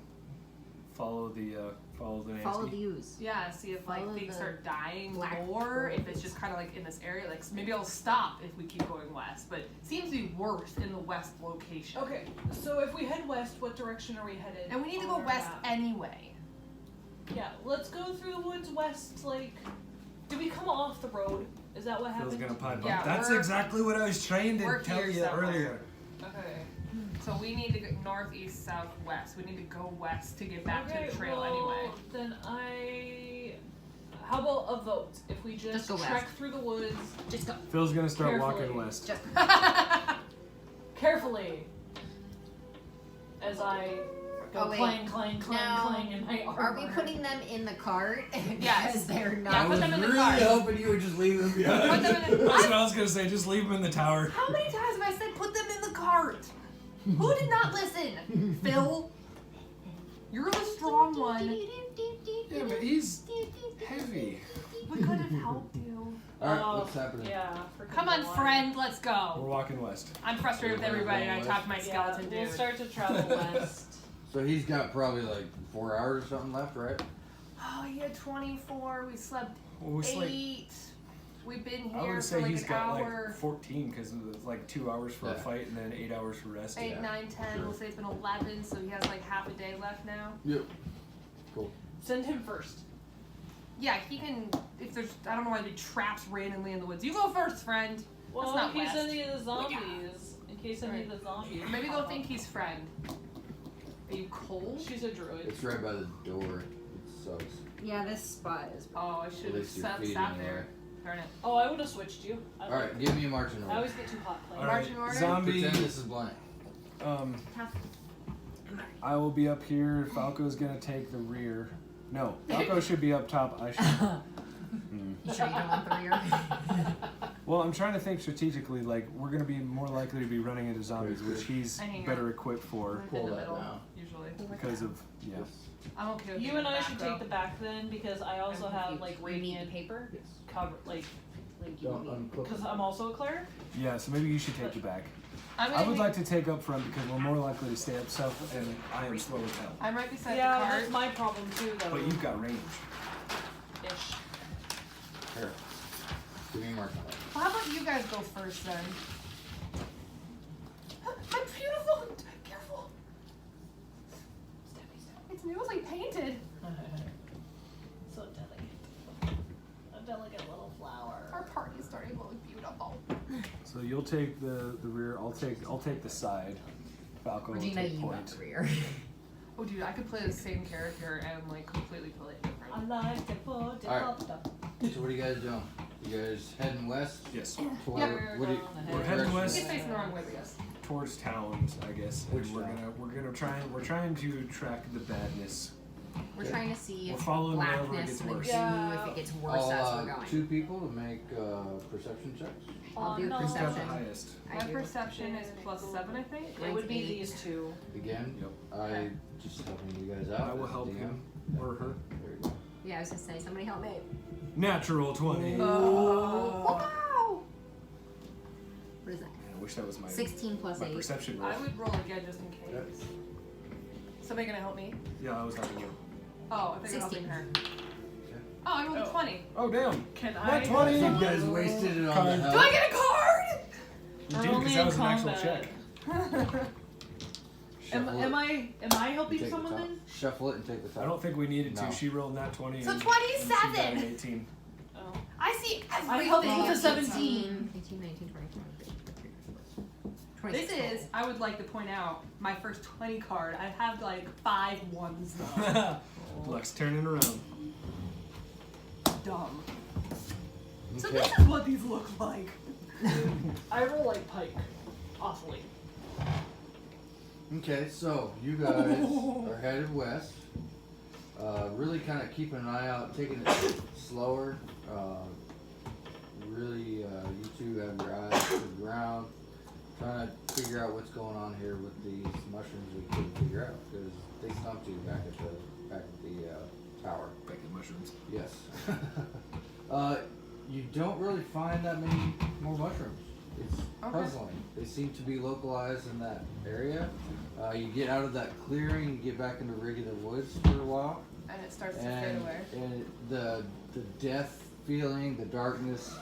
Follow the Nancy. Follow the ooze. Yeah, see if like Follow things the start dying black more. If it's birds. just kind of like in this area, like maybe it'll stop if we keep going west. But it seems to be worse in the west location. Okay, so if we head west, what direction are we headed? And we need to on go our west map? anyway. Yeah, let's go through the woods west. Like, did we come off the road? Is that what Phil's happened? gonna pipe Yeah, up. That's we're- exactly what I was trying we're to tell here you somewhere. earlier. Okay. So we need to go north, east, south, west. We need to go west to get back to the trail well, anyway. Then how about a vote? If we just go trek west. through the woods Just go. Phil's gonna start Carefully. walking west. Just carefully, as I go Oh, wait. clang, clang, clang, Now, clang in my armor. are we putting them in the cart? Yes. Because they're Yeah, not. put them in the really cart. hoping you would just leave them Put behind. them in the That's what I was gonna say. Just leave him in the tower. How many times have I said put them in the cart? Who did not listen? Phil? You're the strong one. Yeah, but he's heavy. We could have helped you. Alright, Oh, what's happening? Yeah. freaking Come on, wild. friend, let's We're go. walking west. I'm frustrated with everybody and I talked to my Yeah, skeleton we'll dude. start to travel west. So he's got probably like 4 hours or something left, right? Oh, he had 24. We slept Well, it's like 8. We've been I here would for say like he's an got hour. like 14 because it's like 2 hours for a Yeah. fight and then 8 hours for rest. 8, Yeah, 9, 10. sure. We'll say it's been 11, so he has like half a day left now. Yep. Cool. Send him first. Yeah, he can. If there's, I don't know why there'd be traps randomly in the woods. You go first, friend. Well, not in case west. any of the zombies. In case any of the zombies. Maybe pop they'll up. think he's friend. Are you cold? She's a druid. It's right by the door. It sucks. Yeah, this spot is. Oh, I At should have least you're sat feeding there. anyway. Darn it. Oh, I would have switched you. Alright, give me a marching I order. always get too hot playing. All right, Marching order? zombie. Pretend this is blank. I will be up here. Falco's gonna take the rear. No, Falco should be up top. I should. You sure you don't want the rear? Well, I'm trying to think strategically. Like we're gonna be more likely to be running into zombies, which he's I hang better equipped for I'm Pull in the that middle, down. usually. because of yeah. I'm okay with You being and in the I should back take the back then because I also have like you need radiant paper. Yes. cover, like You Don't need- unclip because it. I'm also a cleric. Yeah, so maybe you should take the back. I'm I gonna would take- like to take up front because we're more likely to stay up south, and I am slow as hell. I'm right beside Yeah, the cart. that's my problem too, though. But you've got range. Ish. Here. Give me a marching order. Well, how about you guys go first then? I'm beautiful. Careful. It's newly painted. So delicate. A delicate little flower. Our party's starting to look beautiful. So you'll take the rear. I'll take the side. Falco will Regina, take you got point. the rear. Oh, dude, I could play the same character and like completely play it different. I like to put it Alright. up. So what are you guys doing? You guys heading west? Yes, To Yeah. where- what do you, We're what heading direction? west. He's facing the wrong way, I guess. towards towns, I guess. And Which town? we're trying to track the badness. We're trying to see We're if following wherever it blackness gets would worse. do Yeah. if it gets worse I'll, as we're going. 2 people to make perception checks. I'll do no. Who's got the perception. highest? I My do. perception is +7, I think. It would be Mine's 8. these two. Again, Yep. I just helping you guys out. I will as help DM. him or her. There you go. Yeah, I was gonna say, somebody help me. Natural 20. Wow! What is that? Man, I wish that was my 16 plus my 8. perception roll. I would roll again just in case. Somebody gonna help me? Yeah, I was helping you. Oh, I think I'm 16. helping her. Oh, I rolled a 20. Oh damn! Can Not I? 20. You guys wasted it on Card. the Do help. I get a card? You We're did only because in that was an actual combat. check. Shuffle Am it. I helping Take the someone top. then? Shuffle it and take the top. I don't think we needed to. No. She rolled nat 20. So and 27. she got an 18. Oh. I see I helped you everything. with a 17. 18, 19, 20, This is, I would like to point out, my first 20 card. I have like 5 ones though. Luck's turning around. Dumb. So Okay. this is what these look like. I roll like Pike. Awfully. Okay, so you guys are headed west. Really kind of keeping an eye out, taking it slower. Really, you two have your eyes to the ground, trying to figure out what's going on here with these mushrooms we couldn't figure out because they stumped you back at the power. Like the mushrooms. Yes. You don't really find that many more mushrooms. It's Okay. puzzling. They seem to be localized in that area. You get out of that clearing, you get back into regular woods for a while, And it starts to fade and away. the death feeling, the darkness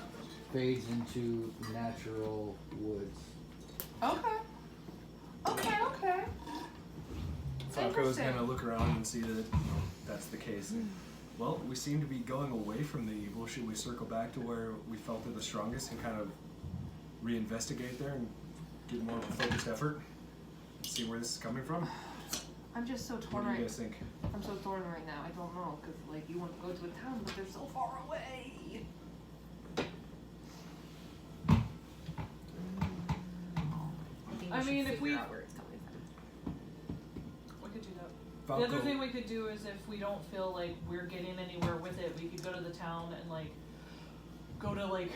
fades into natural woods. Okay. Okay. Falco's Interesting. gonna look around and see that that's the case. Well, we seem to be going away from the evil. Should we circle back to where we felt it the strongest and kind of reinvestigate there and get more of a focused effort? See where this is coming from? I'm just so What torn do you right. guys think? I'm so torn right now. I don't know, cause like you want to go to a town, but they're so far away. I think I we mean, should if we- figure out where it's coming from. We could do that. Falco, The other thing we could do is if we don't feel like we're getting anywhere with it, we could go to the town and like go to like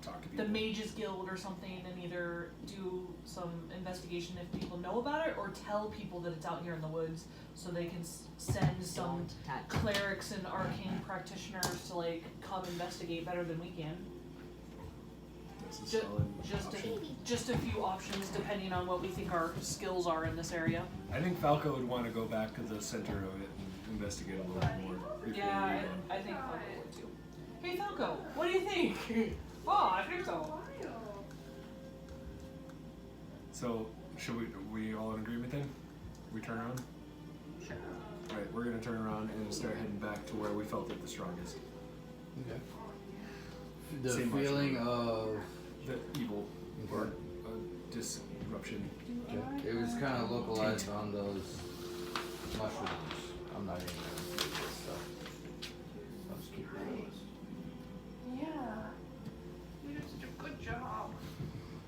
talk to the people. Mages Guild or something and either do some investigation if people know about it or tell people that it's out here in the woods so they can send some Don't touch. clerics and arcane practitioners to like come investigate better than we can. That's a Ju- solid just option. Just a few options depending on what we think our skills are in this area. I think Falco would want to go back to the center of it and investigate a little bit more. Before Yeah, I think Falco would too. Hey Falco, what do you think? Oh, I think so. So, should we all in agreement then? We turn around? Sure. Alright, we're gonna turn around and start heading back to where we felt it the strongest. Okay. The Same feeling mushroom. of The evil or disruption. it was kind of localized on those mushrooms. I'm not even gonna do this stuff. I'll just keep it on the list. Yeah. You did such a good job.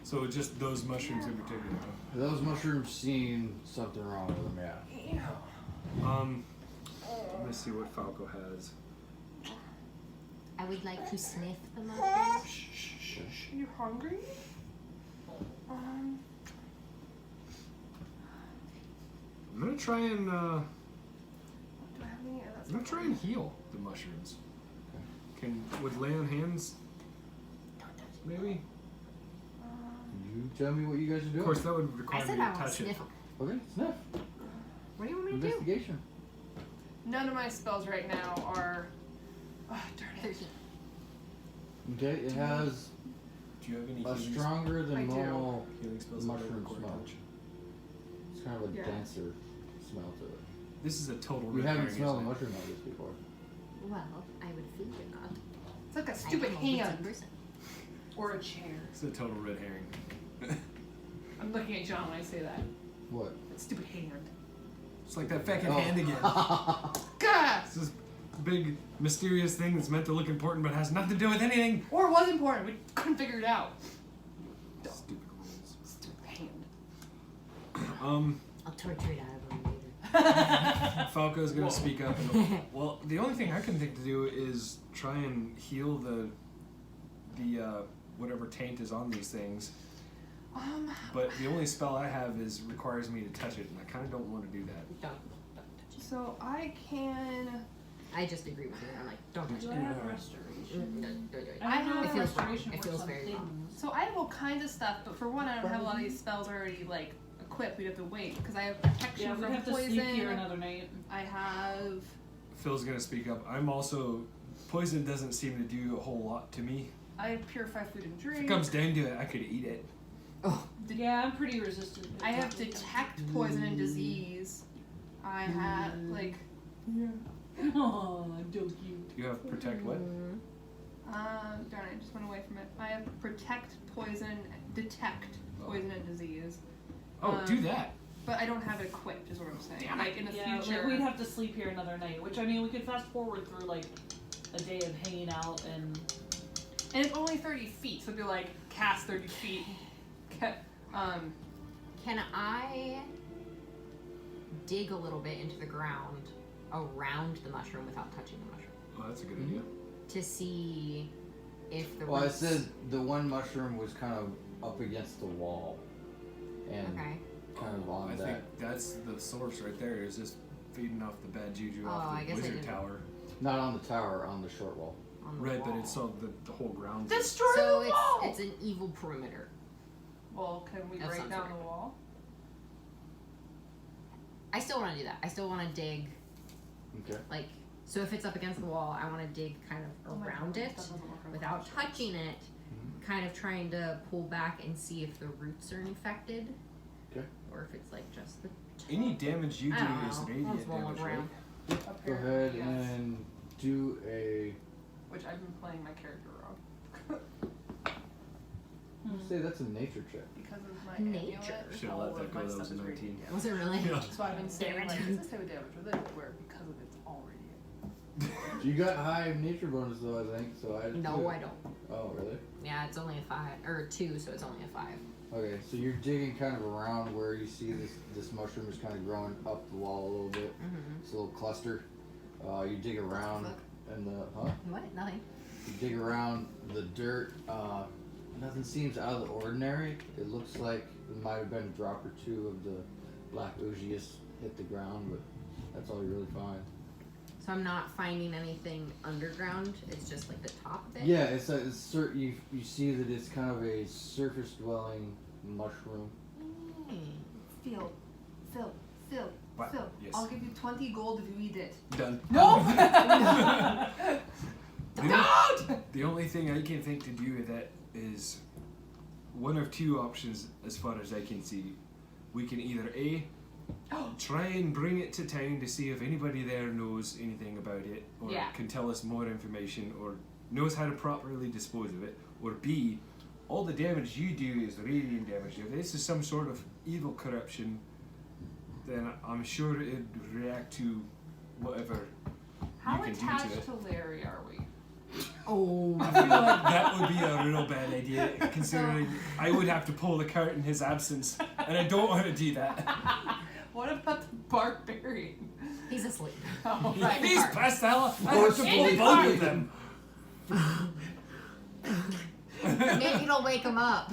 So just those mushrooms in particular. Those mushrooms seem something wrong with them, yeah. Yeah. Let me see what Falco has. I would like to sniff the mushrooms. Shh. Are you hungry? I'm gonna try and Do I have any? That's I'm gonna try and heal the mushrooms. Can with lay on hands? Maybe. You tell me what you guys are doing. Of course, that would I require me said to I want to touch it. sniff them. Okay, sniff. What do you want me to do? Investigation. None of my spells right now are. Oh, darn it. 13. Okay, it has Do you have any a healing, stronger I than do. normal healing spells that mushroom require smell. touch? It's kind of a Yeah. denser smell to it. This is a total. You red haven't herring, smelled a isn't it? mushroom like this before. Well, I would figure not. It's like a I stupid am a witty hand. person. Or a chair. It's a total red herring. I'm looking at John when I say that. What? That stupid hand. It's like that fucking Oh. hand again. Gah! It's this big mysterious thing that's meant to look important but has nothing to do with anything. Or it was important. We couldn't figure it out. Stupid rules. Stupid hand. I'll torture it out of them later. Falco's gonna speak up. And, well, the only thing I can think to do is try and heal the whatever taint is on these things. But the only spell I have requires me to touch it, and I kind of don't want to do that. Don't touch it. So I can. I just agree with you. I'm like, don't touch Do it. I have Yeah. restoration? Don't do it. I know It feels wrong. restoration It works feels on very wrong. things. So I have all kinds of stuff, but for one, I don't have a lot of these spells already like equipped. We'd have to wait because I have protection Yeah, we from have to poison. sleep here another night. I have. Phil's gonna speak up. I'm also poison doesn't seem to do a whole lot to me. I have purify food and If drink. it comes down to it, I could eat it. Oh, Yeah, I'm pretty resistant. I have detect poison and disease. I have like. Oh, I'm so cute. You have protect what? Darn it, I just went away from it. I have protect poison, detect poison and disease. Oh, do that. But I don't have it equipped, is what I'm saying. Damn it. Like in the Yeah, future. like we'd have to sleep here another night, which I mean, we could fast forward through like a day of hanging out and. And it's only 30 feet, so it'd be like cast 30 feet. can I dig a little bit into the ground around the mushroom without touching the mushroom Oh, that's a good idea. to see if the Well, it roots- said the one mushroom was kind of up against the wall, and Okay. kind of on I that. think that's the source right there. Is just feeding off the bad juju Oh, off I the guess I wizard didn't- tower. Not on the tower, on the short wall. On the Right, wall. but it's all the whole ground. Destroy So the wall! it's an evil perimeter. Well, can we That break sounds down right. the wall? I still want to do that. I still want to dig, Okay. like, so if it's up against the wall, I want to dig kind of Oh my around God, it that doesn't work on without constructs. touching it, kind of trying to pull back and see if the roots are infected. Okay. Or if it's like just the. Any damage you do I don't is know. radiant Let's roll damage, right? around. Go Apparently, ahead yes. and do a. Which I've been playing my character wrong. Say that's a nature check. Because of my Nature. amulet, Should've all let that of go, my that stuff was a is 19. radiant. Was it really? Yeah. So I've been saying, Damn like, it. is this type of damage with it? Where because of it's all radiant. You got high nature bonus though, I think. So I. No, I don't. Oh really? Yeah, it's only a 5 or 2, so it's only a 5. Okay, so you're digging kind of around where you see this mushroom is kind of growing up the wall a little bit. Mm-hmm. It's a little cluster. You dig around Fuck. and the What? Nothing. You dig around the dirt. Nothing seems out of the ordinary. It looks like it might have been a drop or two of the black ooziest hit the ground, but that's all you really find. So I'm not finding anything underground. It's just like the top of it. Yeah, you see that it's kind of a surface dwelling mushroom. Phil, What? Phil. Yes. I'll give you 20 gold if you eat it. Done. No! The only thing I can think to do with that is one of two options as far as I can see. We can either A, try and bring it to town to see if anybody there knows anything about it, or Yeah. can tell us more information, or knows how to properly dispose of it, or B, all the damage you do is radiant damage. If this is some sort of evil corruption, then I'm sure it'd react to whatever How you can do to attached it. to Larry are we? Oh. I feel like that would be a real bad idea, considering I would have to pull the cart in his absence, and I don't want to do that. What about the barbarian? He's asleep. Oh, right. He's Cart. past the hell. I have to In pull the both cart. of them. Maybe it'll wake him up.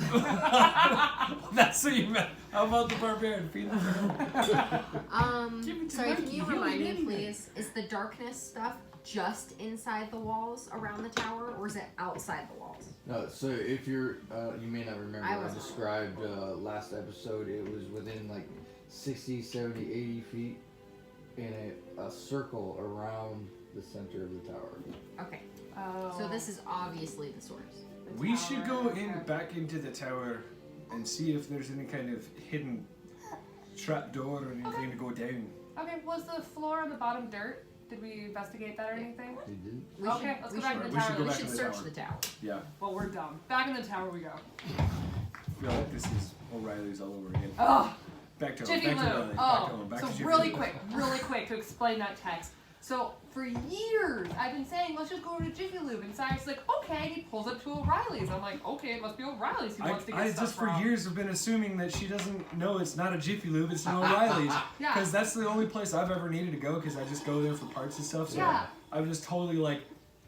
That's what you meant. How about the barbarian? Feed him. Give it to Sorry, can Monkey. you He'll remind eat me, anything. please? Is the darkness stuff just inside the walls around the tower, or is it outside the walls? No, so if you're, you may not remember, I I wasn't. described last episode, it was within like 60, 70, 80 feet in a circle around the center of the tower. Okay, Oh. so this is obviously the source. The We should go tower, in okay. back into the tower and see if there's any kind of hidden trap door or anything to go down. Okay, was the floor on the bottom dirt? Did we investigate that or anything? You didn't? We Okay, should, let's we go back should, to the We should tower. go we back should to the search tower. the tower. Yeah, Well, we're done. Back in the tower we go. I feel like this is O'Reilly's all over again. Ugh. Back to him. Jiffy Back to Lube. O'Reilly. Back to Oh, him. Back so to Jiffy really Lube. really quick to explain that text. So for years I've been saying let's just go over to Jiffy Lube, and Cyrus like okay, and he pulls up to O'Reilly's. I'm like okay, it must be O'Reilly's. He wants to get I stuff just for from. years have been assuming that she doesn't know it's not a Jiffy Lube, it's an O'Reilly's. Yeah. Because that's the only place I've ever needed to go because I just go there for parts and stuff. So Yeah. I was just totally like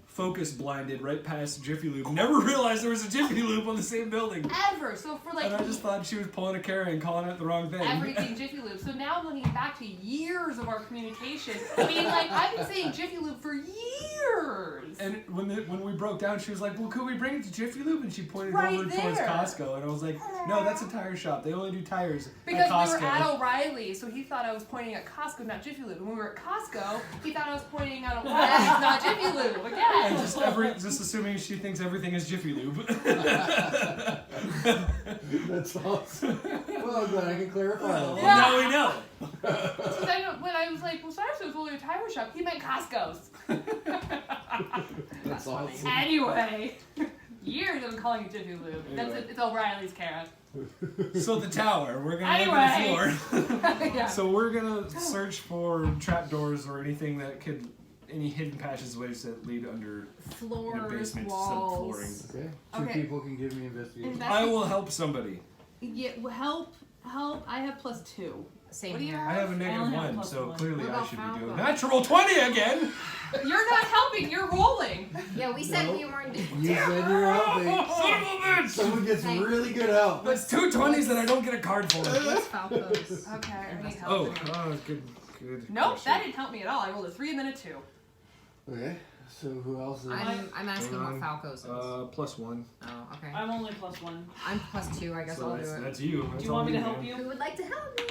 focus blinded right past Jiffy Lube. Never realized there was a Jiffy Lube on the same building. Ever. So for like And I just thought she was pulling a carry and calling it the wrong thing. everything Jiffy Lube. So now I'm looking back to years of our communication, being like I've been saying Jiffy Lube for years. And when we broke down, she was like, "Well, could we bring it to Jiffy Lube?" And she pointed Right over towards there. Costco, and I was like, "No, that's a tire shop. They only do tires Because at Costco." we were at O'Reilly, so he thought I was pointing at Costco, not Jiffy Lube. And when we were at Costco, he thought I was pointing at O'Reilly's, not Jiffy Lube. and Again. just assuming she thinks everything is Jiffy Lube. That's awesome. Well, I'm glad I can clarify that. Well, Yeah. now we know. So then when I was like, well, Cyrus was only a tire shop, he meant Costco's. That's awesome. Anyway, years of calling it Jiffy Lube. That's Anyway. it, it's O'Reilly's, Kara. So the tower, we're gonna look at the Anyway. floor. Yeah. So we're gonna search for trapdoors or anything that could, any hidden passageways that lead under in a Floors, basement, walls. subflooring. Okay. Two Okay. people can give me investigation. I will help somebody. Yeah, well, help. I have +2. Same What do you here. I have a only negative have 1, plus so one. clearly What I about should be Falco? doing natural 20 again. You're not helping. You're rolling. Yeah, we said No. we weren't. You said you're helping. Son of a bitch! Someone gets Thank really good help. That's 2 20s that I don't get a card for. What's Falco's? Okay, I need Oh, help. good. Nope, question. that didn't help me at all. I rolled a 3 and then a 2. Okay. So who else is? I'm asking what Falco's is. +1. Oh, okay. I'm only +1. I'm +2. I guess So I'll do it. that's you. Do That's you all want me to you, help man. you? Who would like to help me?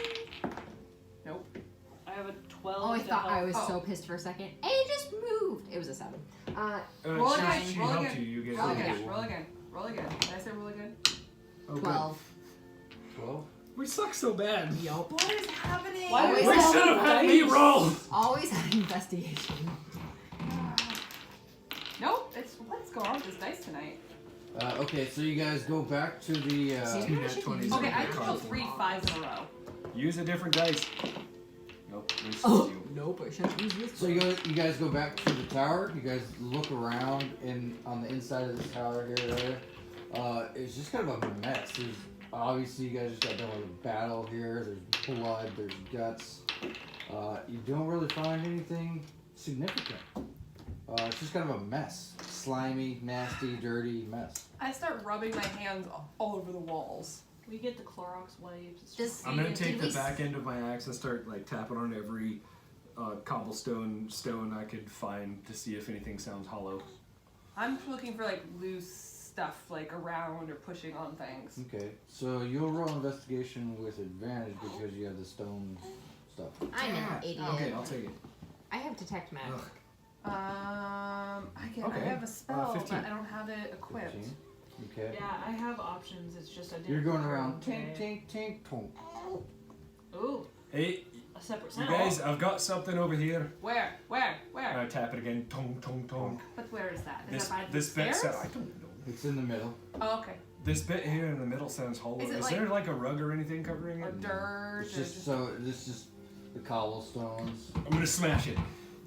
I have a 12. Oh, I to thought I help. was so pissed for a second. It just moved. It was a 7. Roll she, again, she roll helped again, you. You get roll Oh, again, yeah. roll again, roll again. Did I say roll again? Oh, good. 12. 12. We suck so bad. Yup. What is happening? Why Always we We roll should have the had me dice? roll. Always had investigation. Nope. What's going on with this dice tonight? Okay, so you guys go back to the. See? Two nat 20s. Okay, I in just your rolled card. 3 5s in a row. Use a different dice. Nope. This is Oh. you. Nope, I shouldn't use this. So you guys go back to the tower. You guys look around on the inside of this tower here. It's just kind of a mess. There's obviously you guys just got done with a battle here. There's blood. There's guts. You don't really find anything significant. It's just kind of a mess. Slimy, nasty, dirty mess. I start rubbing my hands all over the walls. We get the Clorox wipes. It's Just- just I'm gonna Did take we the back end of my axe and start like tapping on every cobblestone stone I could find to see if anything sounds hollow. I'm looking for like loose stuff like around or pushing on things. Okay, so you'll roll investigation with advantage because you have the stone stuff. I'm an idiot. Okay, I'll take it. I have detect magic. Ugh. I Okay, have a spell, 15. but I don't have it equipped. 15. Okay. Yeah, I have options. It's just I didn't. You're going prepare around them tink, today. tink, tink, tonk. Ooh, Hey, a separate you sound. guys, I've got something over here. Where? And I tap it again. Tong, tong, tong. But where is that? Is This, that by the this bit stairs? I don't know. It's in the middle. Oh, okay. This bit here in the middle sounds hollow. Is it Is like- there like a rug or anything covering Or it? dirt? It's or just so this is the cobblestones. I'm gonna smash it.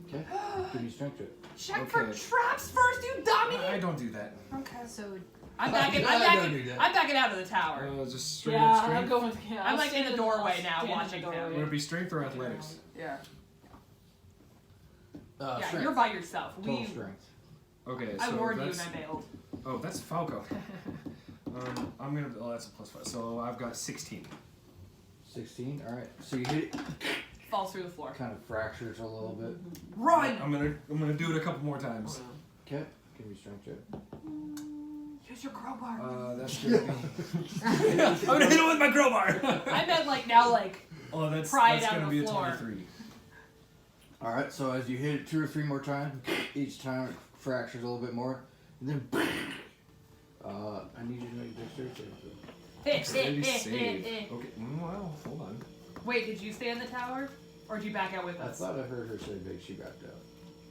Okay. Give me strength check. Check for Okay. traps first, you dummy! I don't do that. Okay. So, I'm backing. I I'm don't backing. do that. I'm backing out of the tower. Just straight Yeah, up I'm strength. going with. Yeah, I'm I'll like stand in the I'll doorway stand now in the watching them. doorway. Would it be strength or athletics? Yeah. Yeah, Strength. you're by yourself. Total strength. Okay, I so warned you that's and I bailed. oh, that's Falco. I'm gonna. Oh, that's a +5. So I've got 16. 16. All right. So you hit it, Falls through the floor. kind of fractures a little bit. Run! I'm gonna do it a couple more times. Okay. Give me strength check. Use your crowbar. That's gonna be. I'm gonna hit it with my crowbar. I meant like now, like Oh, that's Pry it that's out gonna on be the a floor. 23. All right. So as you hit it 2 or 3 more times, each time it fractures a little bit more, and then. I need you to make dexterity check. Ready save. Okay. Well, hold on. Wait, did you stay in the tower, or did you back out with I us? thought I heard her say big. She backed out.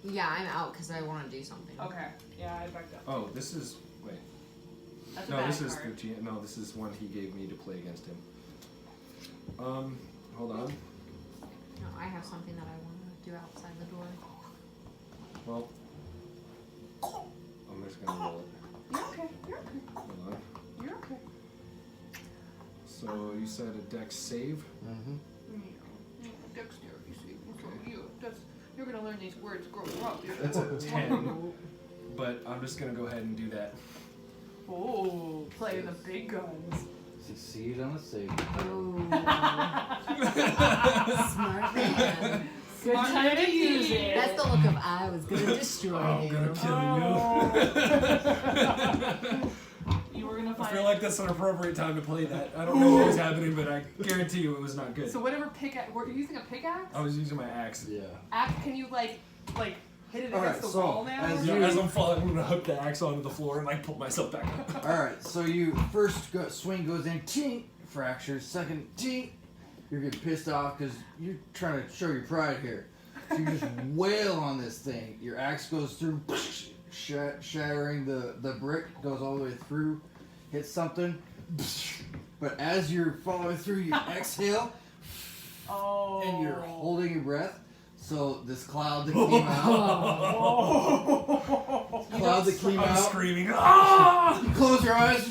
yeah, I'm out because I want to do something. Okay, Yeah, I backed up. Oh, this is wait. that's a No, bad this is card. the no. This is one he gave me to play against him. Hold on. No, I have something that I want to do outside the door. Well, I'm just gonna roll it. You're okay. You're okay. Hold on. You're okay. So you said a dex save. Mm-hmm. Dexterity saving. So you're gonna learn these words growing up. That's a 10. But I'm just gonna go ahead and do that. Oh, playing the big guns. Succeed on a save. Oh. Smart man. Good time to use it. That's the look of I was going to destroy I'm you. gonna kill you. You were gonna I find. feel like that's an appropriate time to play that. I don't know what was happening, but I guarantee you it was not good. So whatever pickaxe, were you using a pickaxe? I was using my axe. Yeah. Can you like hit it Alright, against the so, wall now? as Yeah, you- as I'm falling, I'm gonna hook the axe onto the floor and like pull myself back up. All right. So you first swing goes in, tink, fractures. Second, tink. You're getting pissed off because you're trying to show your pride here. So you just wail on this thing. Your axe goes through, shattering the brick, goes all the way through, hits something. But as you're following through, you exhale Oh. and you're holding your breath. So this cloud that came out, cloud that came I'm out, screaming. Ah! you close your eyes.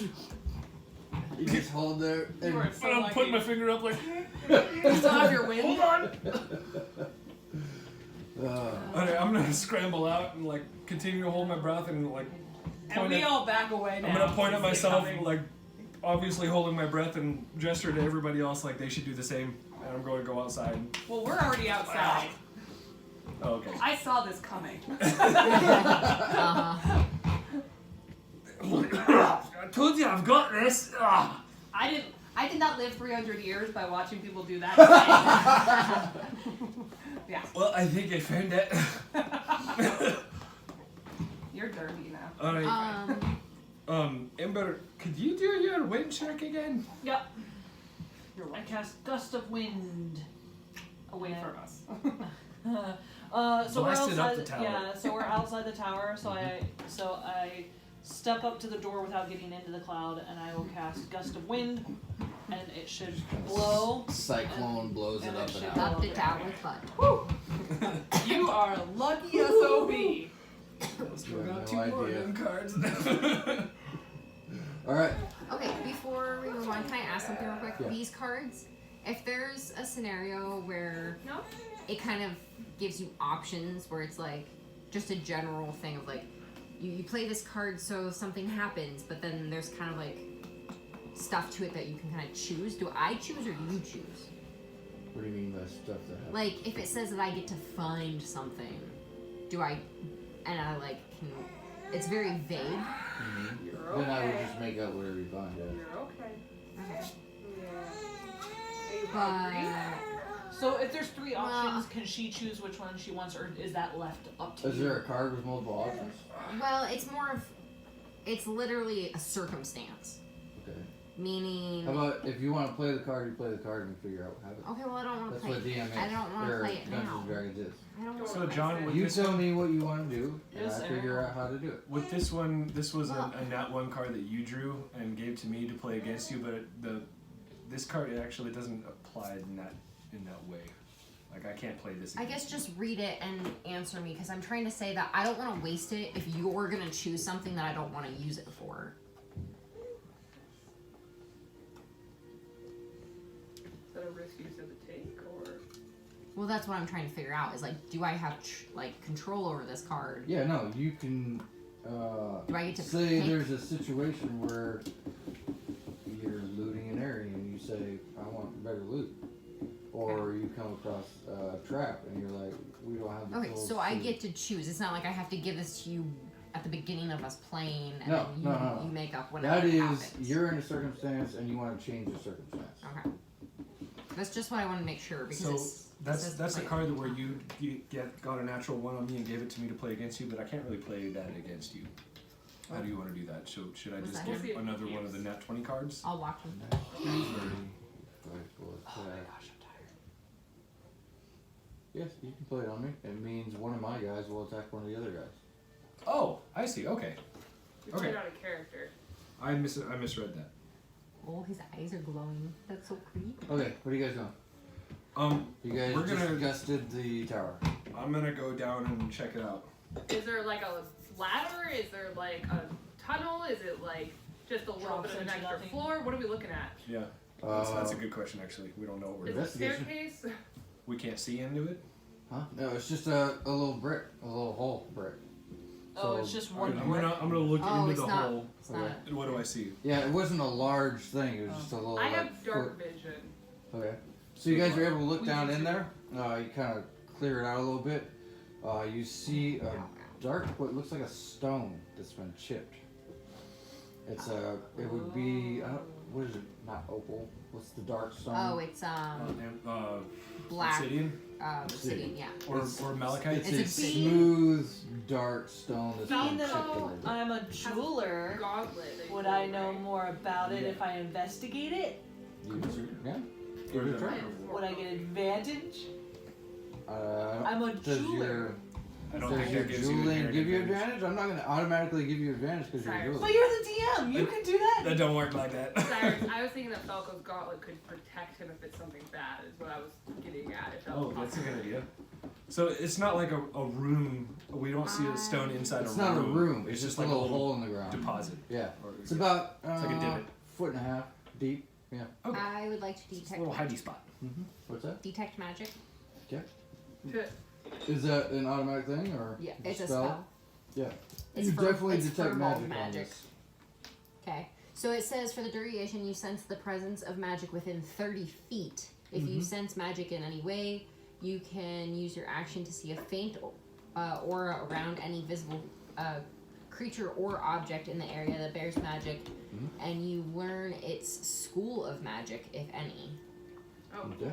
You just hold there. You And are so I'm lucky. putting my finger up like. You still have your wind. Hold on. uh, I'm gonna scramble out and like continue to hold my breath and like. And point we at- all back away now. I'm gonna point at It's myself, coming. like obviously holding my breath, and gesture to everybody else like they should do the same. And I'm going to go outside. Well, we're already outside. Oh, okay. I saw this coming. Uh-huh. I told you I've got this. Ah. I did not live 300 years by watching people do that. Yeah. Well, I think I found it. You're dirty now. All right. Ember, could you do your wind check again? Yep. You're I welcome. cast Gust of Wind. Away from us. So we're Blasted up outside. the tower. Yeah, so we're outside the tower. So I step up to the door without getting into the cloud, and I will cast Gust of Wind, and it should blow. Cyclone blows it and up it and should out. go. Up the tower with fun. You are a lucky SOB. Still You have got no 2 more of idea. them cards. All right. Okay, before we move on, can I ask something real quick? Yeah. These cards, if there's a scenario where No? it kind of gives you options where it's like just a general thing of like you play this card so something happens, but then there's kind of like stuff to it that you can kind of choose. Do I choose or do you choose? What do you mean by stuff that happens? Like if it says that I get to find something, do I? And I like can. It's very vague. Mhm. You're Then I would okay. just make up whatever you find. Yeah. You're okay. Okay. Yeah. Are you But hungry? So if there's 3 Well- options, can she choose which one she wants, or is that left up to Is you? there a card with multiple options? well, it's more of it's literally a circumstance. Okay. Meaning, How about if you want to play the card, you play the card and you figure out what happens. okay, well I don't want to That's play. what DM is. I don't want to or play it Dungeons now. and Dragons is. I don't want So, to. John, with You this tell one, me what you want to do, and Yes, I I figure know. out how to do it. with this one, this was Well- a nat 1 card that you drew and gave to me to play against you, but this card actually doesn't apply in that way. Like I can't play this. I against guess just read it and answer me because I'm trying to say that I don't want to waste it if you're gonna choose something that I don't want to use it for. Is that a risk you said to take, or? Well, that's what I'm trying to figure out. Is like, do I have like control over this card? Yeah, no, you can. Do I get to Say pick? there's a situation where you're looting an area and you say, "I want better loot," or you come across a trap and you're like, "We don't have the Okay, tools so I to-" get to choose. It's not like I have to give this to you at the beginning of us playing and No, then no. you make up whatever That is, happens. you're in a circumstance and you want to change the circumstance. Okay. That's just what I want to make sure because So it's, that's a card where you got a natural 1 on me and gave it to me to play against you, but I can't really play that against you. How do you want to do that? So should I What's just that? give We'll see if another it one of the nat 20 cards? I'll watch them. Oh my Oh gosh, I'm tired. Yes, you can play it on me. It means one of my guys will attack one of the other guys. Oh, I see. Okay, You Okay. put out a character. I misread that. Oh, his eyes are glowing. That's so creepy. Okay, what are you guys doing? You guys We're just gonna- gusted the tower. I'm gonna go down and check it out. Is there like a ladder? Is there like a tunnel? Is it like just a little Drops bit of an into extra nothing. floor? What are we looking at? Yeah, that's a good question. Actually, we don't know what we're Is doing. it a Investigation. staircase? We can't see into it. Huh? No, it's just a little brick, a little hole brick. Oh, So- it's just I'm one gonna, brick. I'm gonna look Oh, into it's the not. hole. It's not. And what do I see? Yeah, it wasn't a large thing. It was just a little. I like, have dark vision. Okay. So you guys are able to look We down use in it. there. You kind of clear it out a little bit. You see a dark, what looks like a stone that's been chipped. It's a. It would be. What is it? Not opal. What's the dark stone? Oh, it's black. Obsidian Obsidian, yeah. or malachite. It's, It's a a smooth, dark stone that's Being been that chipped a little bit. I'm a jeweler, Gauntlet. that you would wear, I know right? more about it Yeah. if I investigate it? Yeah. Or Give it a the- try. Would I get advantage? Uh, I'm a does jeweler. your I don't does think your that gives you jeweling inherent give you advantage. advantage? I'm not going to automatically give you advantage because you're a Sorry. jeweler. But you're the DM. You can do that. That don't work like that. Cyrus, I was thinking that Falco's gauntlet could protect him if it's something bad, is what I was getting at. If that was Oh, that's a possible. good idea. So it's not like a room. We don't see a stone inside It's a not a room. room. It's just like a little little hole in the ground. deposit. Yeah. Or, It's about It's like a divot. foot and a half deep. Yeah. Okay. I would like to It's a detect little hidey spot. What's that? detect magic. Good. Is that an automatic thing or Yeah, it's a spell. Yeah. It's you for- definitely it's detect for magic, both on magic. this. Okay. So it says for the duration, you sense the presence of magic within 30 feet. If you sense magic in any way, You can use your action to see a faint aura around any visible creature or object in the area that bears magic, and you learn its school of magic, if any. Oh. Okay.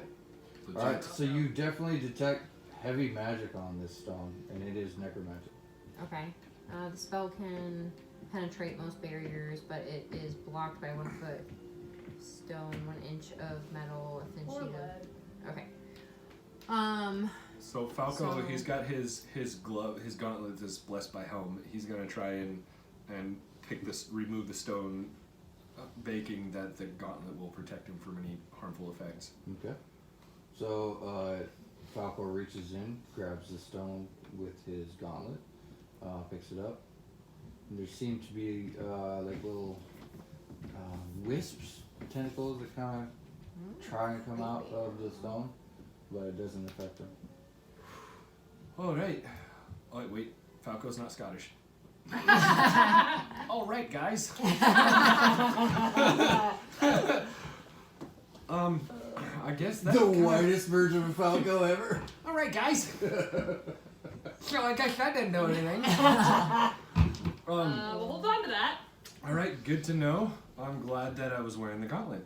Alright, so you definitely detect heavy magic on this stone, and it is necromantic. Okay. The spell can penetrate most barriers, but it is blocked by 1 foot stone, 1 inch of metal, a thin Or sheet lead. of. Okay. So Falco, So- he's got his glove, his gauntlet is blessed by Helm. He's gonna try and remove the stone, baking that the gauntlet will protect him from any harmful effects. Okay. So Falco reaches in, grabs the stone with his gauntlet, picks it up. And there seem to be like little wisps, tentacles that kind of try and come out of the stone, but it doesn't affect them. All right. Oh wait, Falco's not Scottish. All right, guys. I guess that. The whitest version of Falco ever. All right, guys. So I guess that didn't know anything. We'll hold on to that. All right, good to know. I'm glad that I was wearing the gauntlet.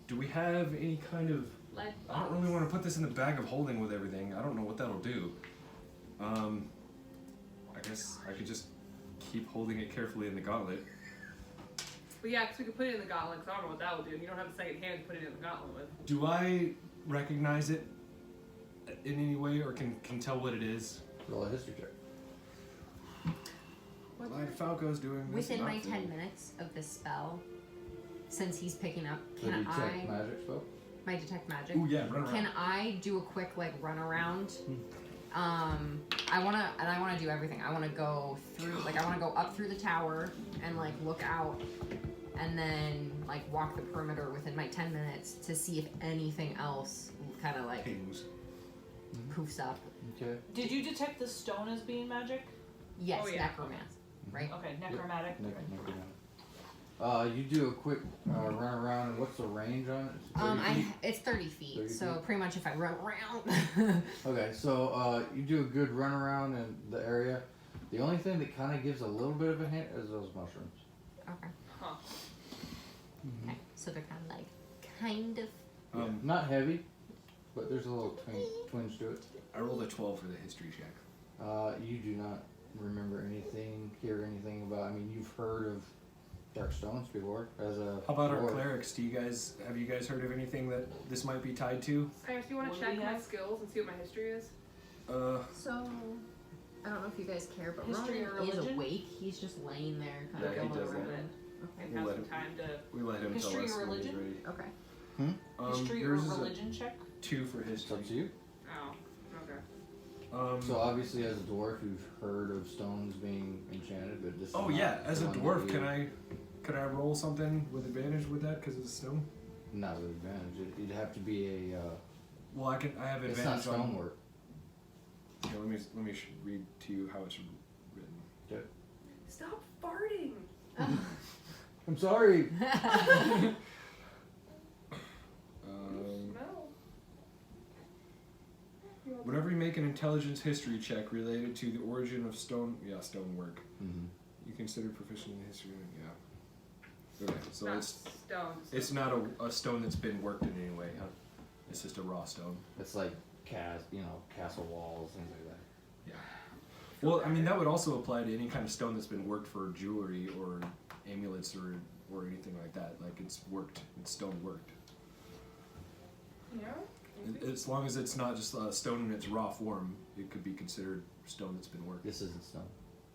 Do we have any kind of? Lead I don't really want to put this in the bag of holding with everything. I don't know what that'll do. I guess I could just keep holding it carefully in the gauntlet. But yeah, because we could put it in the gauntlet, because I don't know what that would do. And you don't have a second hand to put it in the gauntlet with. Do I recognize it in any way, or can tell what it is? Roll a history check. Like Falco's doing this. Within my not 10 minutes of this spell, since he's picking up, So can detect I magic spell. my detect magic? Ooh yeah, run around. Can I do a quick like run around? I wanna do everything. I wanna go through, like I wanna go up through the tower and like look out, and then like walk the perimeter within my 10 minutes to see if anything else kind of like Pings. poofs up. Okay. Did you detect the stone as being magic? Yes, Oh, yeah. necromancy, right? Okay, necromantic. You do a quick run around, and what's the range on it? It's 30 feet? It's 30 feet, 30 so feet? pretty much if I run around. Okay, so you do a good run around in the area. The only thing that kind of gives a little bit of a hint is those mushrooms. Okay. Huh. Okay. So they're kind of. Yeah, not heavy, but there's a little twinge to it. I rolled a 12 for the history check. You do not remember anything, hear anything about. I mean, you've heard of dark stones before as a. How about our dwarf. clerics? Have you guys heard of anything that this might be tied to? Iris, do you want What to do we check my have? skills and see what my history is? So, I don't know if you guys care, but History Ronan or is religion? awake. He's just laying there, kind Yeah, of he going does around. that. Okay. And We'll have let some him- time to. We let him History tell us or when he's religion? ready. Okay. History or yours is a religion check? 2 for It's history. up to you. Oh, okay. So obviously, as a dwarf, you've heard of stones being enchanted, but this. Oh is yeah, not as the a one that dwarf, you- can I roll something with advantage with that because it's stone? Not with advantage. It'd have to be a. Well, I have It's not advantage on. stonework. Here, let me read to you how it's written. Okay. Stop farting! I'm sorry. No. Whenever you make an intelligence history check related to the origin of stonework, Mm-hmm. you consider proficient in history. Yeah. Okay, so Not it's stones. not a stone that's been worked in any way. Huh? It's just a raw stone. It's like castle walls, things like that. Yeah. Well, I mean that would also apply to any kind of stone that's been worked for jewelry or amulets or anything like that. Like it's worked. It's stone worked. Yeah. As long as it's not just a stone in its raw form, it could be considered stone that's been worked. This isn't stone.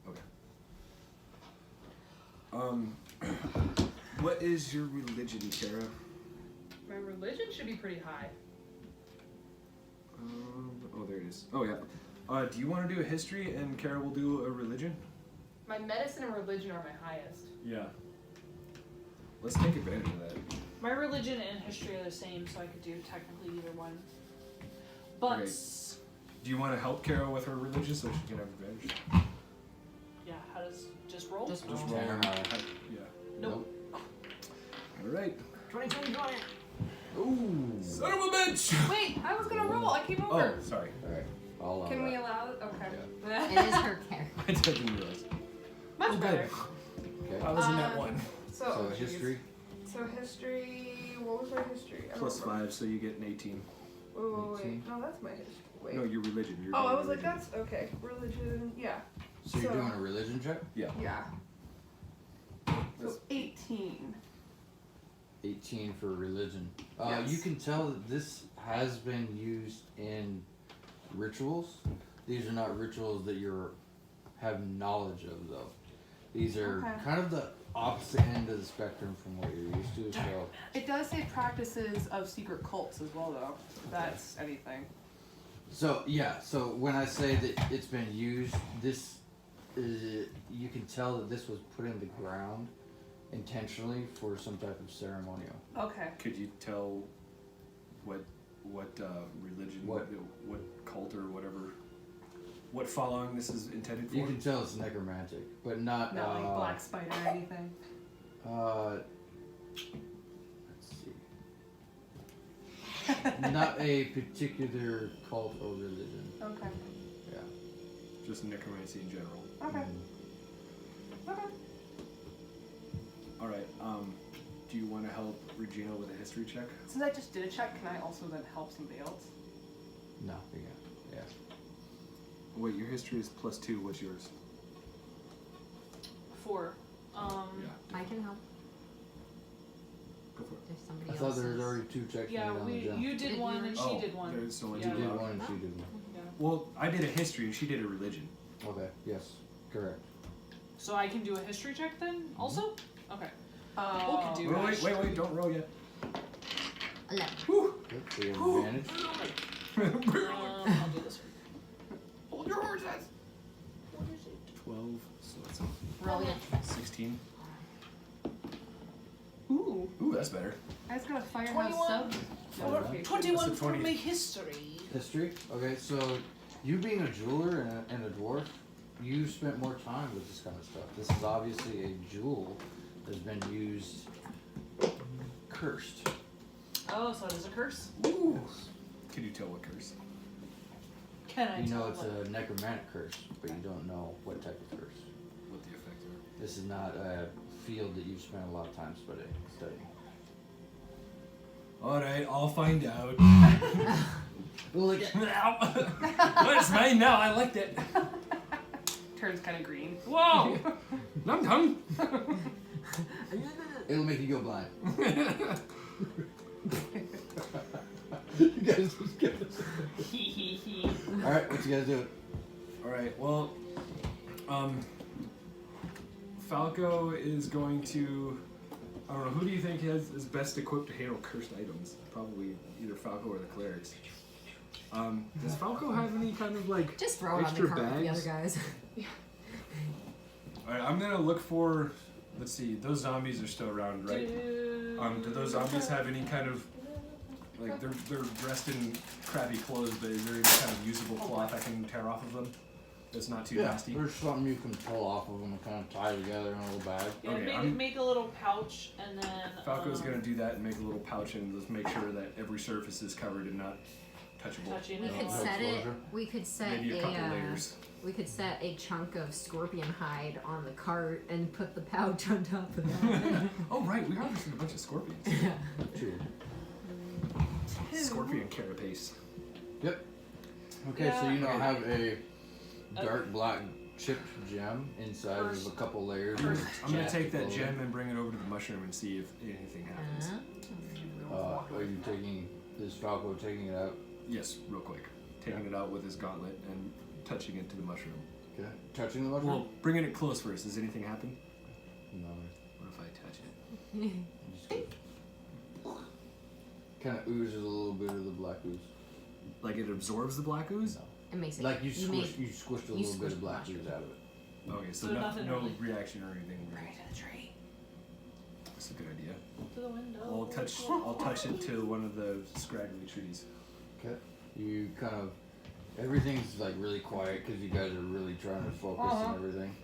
Okay. What is your religion, Kara? My religion should be pretty high. Oh, there it is. Oh yeah. Do you want to do a history and Kara will do a religion? My medicine and religion are my highest. Yeah. Let's take advantage of that. My religion and history are the same, so I could do technically either one. But Okay. Do you want to help Kara with her religion so she can have advantage? yeah, how does just roll? Just Just roll. roll. Ten or higher. Yeah. Nope. All right. 20. Ooh. Son of a bitch! Wait, I was gonna roll. I came over. Oh, sorry. Alright. I'll allow Can we that. allow it? Okay. It is her character. I didn't realize. Much Okay. better. Okay. I was in that one. So, So oh, geez. history. So history. What was my history? I don't Plus remember. 5, so you get an 18. Wait, wait, wait. 18. No, that's my history. Wait. No, your religion. Your Oh, I was like, religion. that's okay. Religion. Yeah. So you're So- doing a religion check? Yeah. That's- So 18. 18 for religion. Yes. You can tell that this has been used in rituals. These are not rituals that you have knowledge of, though. These are Okay. kind of the opposite end of the spectrum from what you're used to. So It does say practices of secret cults as well, though. If that's anything. So yeah, so when I say that it's been used, this you can tell that this was put in the ground intentionally for some type of ceremonial. Okay. Could you tell what religion, What? what cult or whatever, what following this is intended for? You can tell it's necromantic, but not Not like black spider or anything. Let's see. Not a particular cult or religion. Okay. Yeah. Just necromancy in general. Okay. Mhm. Okay. All right. Do you want to help Regina with a history check? Since I just did a check, can I also then help somebody else? No, yeah. Wait, your history is +2. What's yours? 4. I can help Go for it. if somebody I else thought there was is- already 2 checks Yeah, made on the jump. you did Did one you- and she Oh, did one. there's only Yeah. You two did allowed. one and she did one. Yeah. Well, I did a history and she did a religion. Okay, yes, correct. So I can do a history check then also? Okay. Oh. do Wait, don't roll yet. 11. Good, so you have advantage. I'll do this. Hold your horses. What is it? 12, so that's Brilliant. 16. Ooh. Ooh, that's better. I just got a firehouse 21. sub. notification. 21 That's a for 20. my history. History? Okay, so you being a jeweler and a dwarf, you spent more time with this kind of stuff. This is obviously a jewel that's been used cursed. Oh, so it is a curse? Ooh. Can you tell what curse? Can I You tell know it's what? a necromantic curse, but you don't know what type of curse. What the effects are? This is not a field that you've spent a lot of time studying. Alright, I'll find out. Well, like, Well, it's mine now, I liked it. Turns kind of green. Whoa! Num num! it'll make you go blind. You guys just get it. Hee hee hee. Alright, what you guys doing? Alright, well, Falco is going to, I don't know, who do you think is best equipped to handle cursed items? Probably either Falco or the clerics. Does Falco have any kind of like Just throw it on the extra cart with the other bags? guys. Alright, I'm gonna look for, let's see, those zombies are still around, right? Do those zombies have any kind of, like, they're dressed in crappy clothes, but is there any kind of usable cloth I can tear off of them? That's not too Yeah, nasty. there's something you can pull off of them and kind of tie together in a little bag. Yeah, Okay, make a little pouch and then. Falco's gonna do that and make a little pouch and just make sure that every surface is covered and not touchable. touching We it could all. set it. Exposure. We could set Maybe a couple a. layers. We could set a chunk of scorpion hide on the cart and put the pouch on top of that. Oh right, we harvested a bunch of scorpions. True. Scorpion carapace. Yep. Okay, so Yeah. you now have a dark black chipped gem inside of a couple layers. of I'm gonna jacked take that clothing. gem and bring it over to the mushroom and see if anything happens. Are you taking, is Falco taking it out? Yes, real quick. Taking it out with his gauntlet and touching it to the mushroom. Okay. Touching the mushroom? Well, bringing it close first. Does anything happen? No. What if I touch it? Kind of oozes a little bit of the black ooze. Like it absorbs the black ooze? No. It makes it. Like you make- squished a you little bit squished of black the ooze out of it. Okay, so, So nothing no really. reaction or anything. Right to the tree. That's a good idea. To the window. I'll touch it to one of the scraggly trees. Okay. You kind of, everything's like really quiet because you guys are really trying to focus and everything.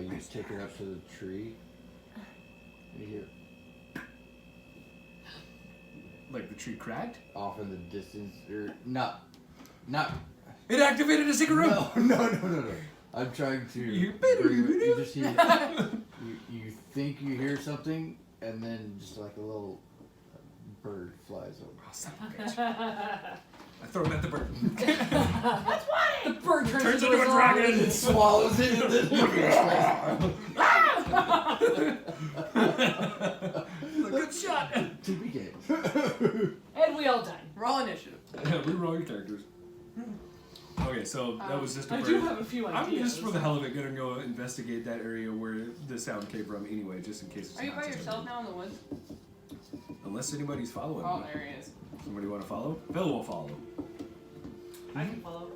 You just take it up to the tree. And you hear, Like the tree cracked? off in the distance, or not. It activated a secret room! No. I'm trying to. You- You just hear. You think you hear something, and then just like a little bird flies over. Oh, son of a bitch. I throw him at the bird. The bird Turns into a dragon! It swallows it. And then Good shot! to begin. And we all died. Roll initiative. Reroll your characters. Okay, so that was just a I bird. do have a few I'm ideas. just for the hell of it gonna go investigate that area where the sound came from anyway, just in case it's Are you not by just yourself a- now in the woods? Unless anybody's following Oh, me. there he is. Somebody want to follow? Phil will follow. I can follow.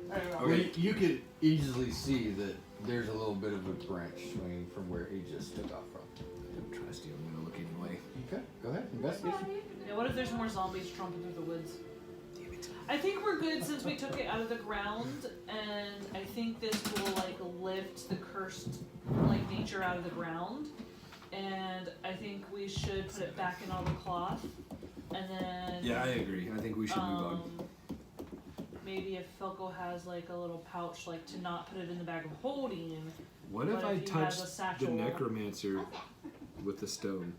There you go. Well, you could easily see that there's a little bit of a branch swinging from where he just took off from. Don't trust you. I'm gonna look anyway. Okay, go ahead. Investigation. Yeah, what if there's more zombies tromping through the woods? Damn it. I think we're good since we took it out of the ground, and I think this will like lift the cursed like nature out of the ground. And I think we should put it back in all the cloth, and then Yeah, I agree. I think we should move on. maybe if Felko has like a little pouch, like to not put it in the bag of holding. What if What I if he has a touched the satchel? necromancer with the stone?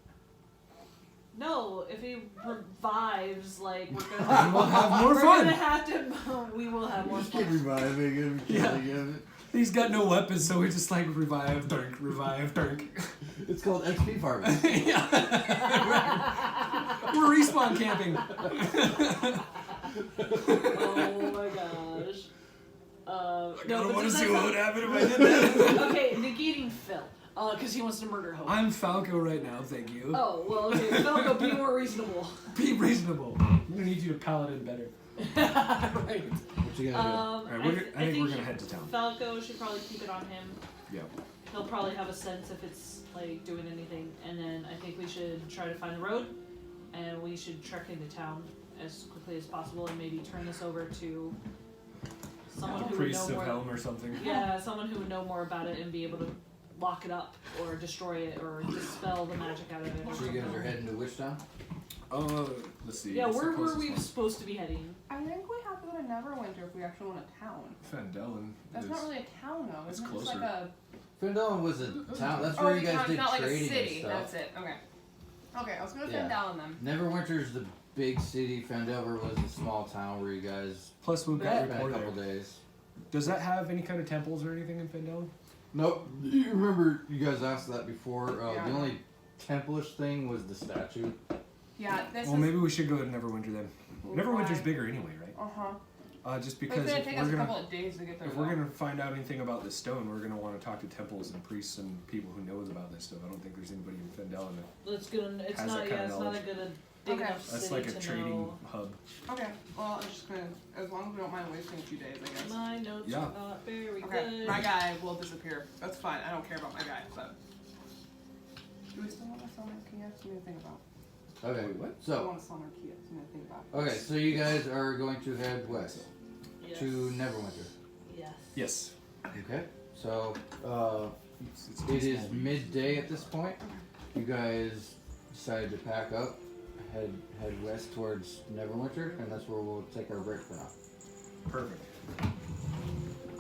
No, if he revives, like we're gonna We'll have more we're fun. gonna have to. We will have more Just keep fun. reviving him, killing him. He's got no weapons, so we just like revive, dunk, revive, dunk. It's called XP farming. Yeah. We're respawn camping. Oh my gosh. I No, don't but want to that's see what not- would happen if I did that. Okay, negating Phil, because he wants to murder Hope. I'm Falco right now, thank you. Oh well, okay, Felko, be more reasonable. Be reasonable. I'm gonna need you to paladin better. Right. What you gotta Alright, I think we're gonna head to town. Falco should probably keep it on him. Yeah. He'll probably have a sense if it's like doing anything, and then I think we should try to find the road, and we should trek into town as quickly as possible, and maybe turn this over to someone who would Priests know of more. Helm or something. Yeah, someone who would know more about it and be able to lock it up or destroy it or dispel the magic out of it. Or do? So you guys something. are heading to which town? Let's see. Yeah, what's the where were closest we one? supposed to be heading? I think we have to go to Neverwinter if we actually want a town. Fandelen. That's is- not really a town though. it's Isn't it just like closer. a Findon was a town. That's oh, where it's you a guys town, did it's not like a trading city. and That's stuff. it. Okay. Okay, let's go to Yeah. Fandalen then. Neverwinter's the big city. Fandelver was a small town where you guys Plus, we've got spent a report couple there. days. Does that have any kind of temples or anything in Fandelen? Nope. You remember you guys asked that before. Yeah. The only temple-ish thing was the statue. Yeah, this Well, is. maybe we should go to Neverwinter then. Neverwinter's bigger anyway, right? Uh huh. Just But it's because gonna if take we're us a gonna couple of days to get there. if we're gonna find out anything about this stone, we're gonna want to talk to temples and priests and people who knows about this stuff. I don't think there's anybody in Fandelen that It's gonna. It's Has not. that Yeah, kind of it's not a knowledge. good big Okay. enough that's city like a to trading know. hub. Okay. Well, I'm just gonna. As long as we don't mind wasting a few days, I guess. My notes Yeah. are not very Okay. good. My guy will disappear. That's fine. I don't care about my guy. But. Do we still want to summon Kia? Something to think about. Okay. Wait, what? I So, want to summon Kia. Something to think about. okay, so you guys are going to head west Yes. to Neverwinter. Yes. Yes. Okay. So, It's it is midday at this point. You guys decided to pack up, head west towards Neverwinter, and that's where we'll take our break for now. Perfect.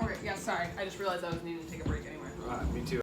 Okay. Yeah. Sorry. I just realized I was needing to take a break anyway. Me too.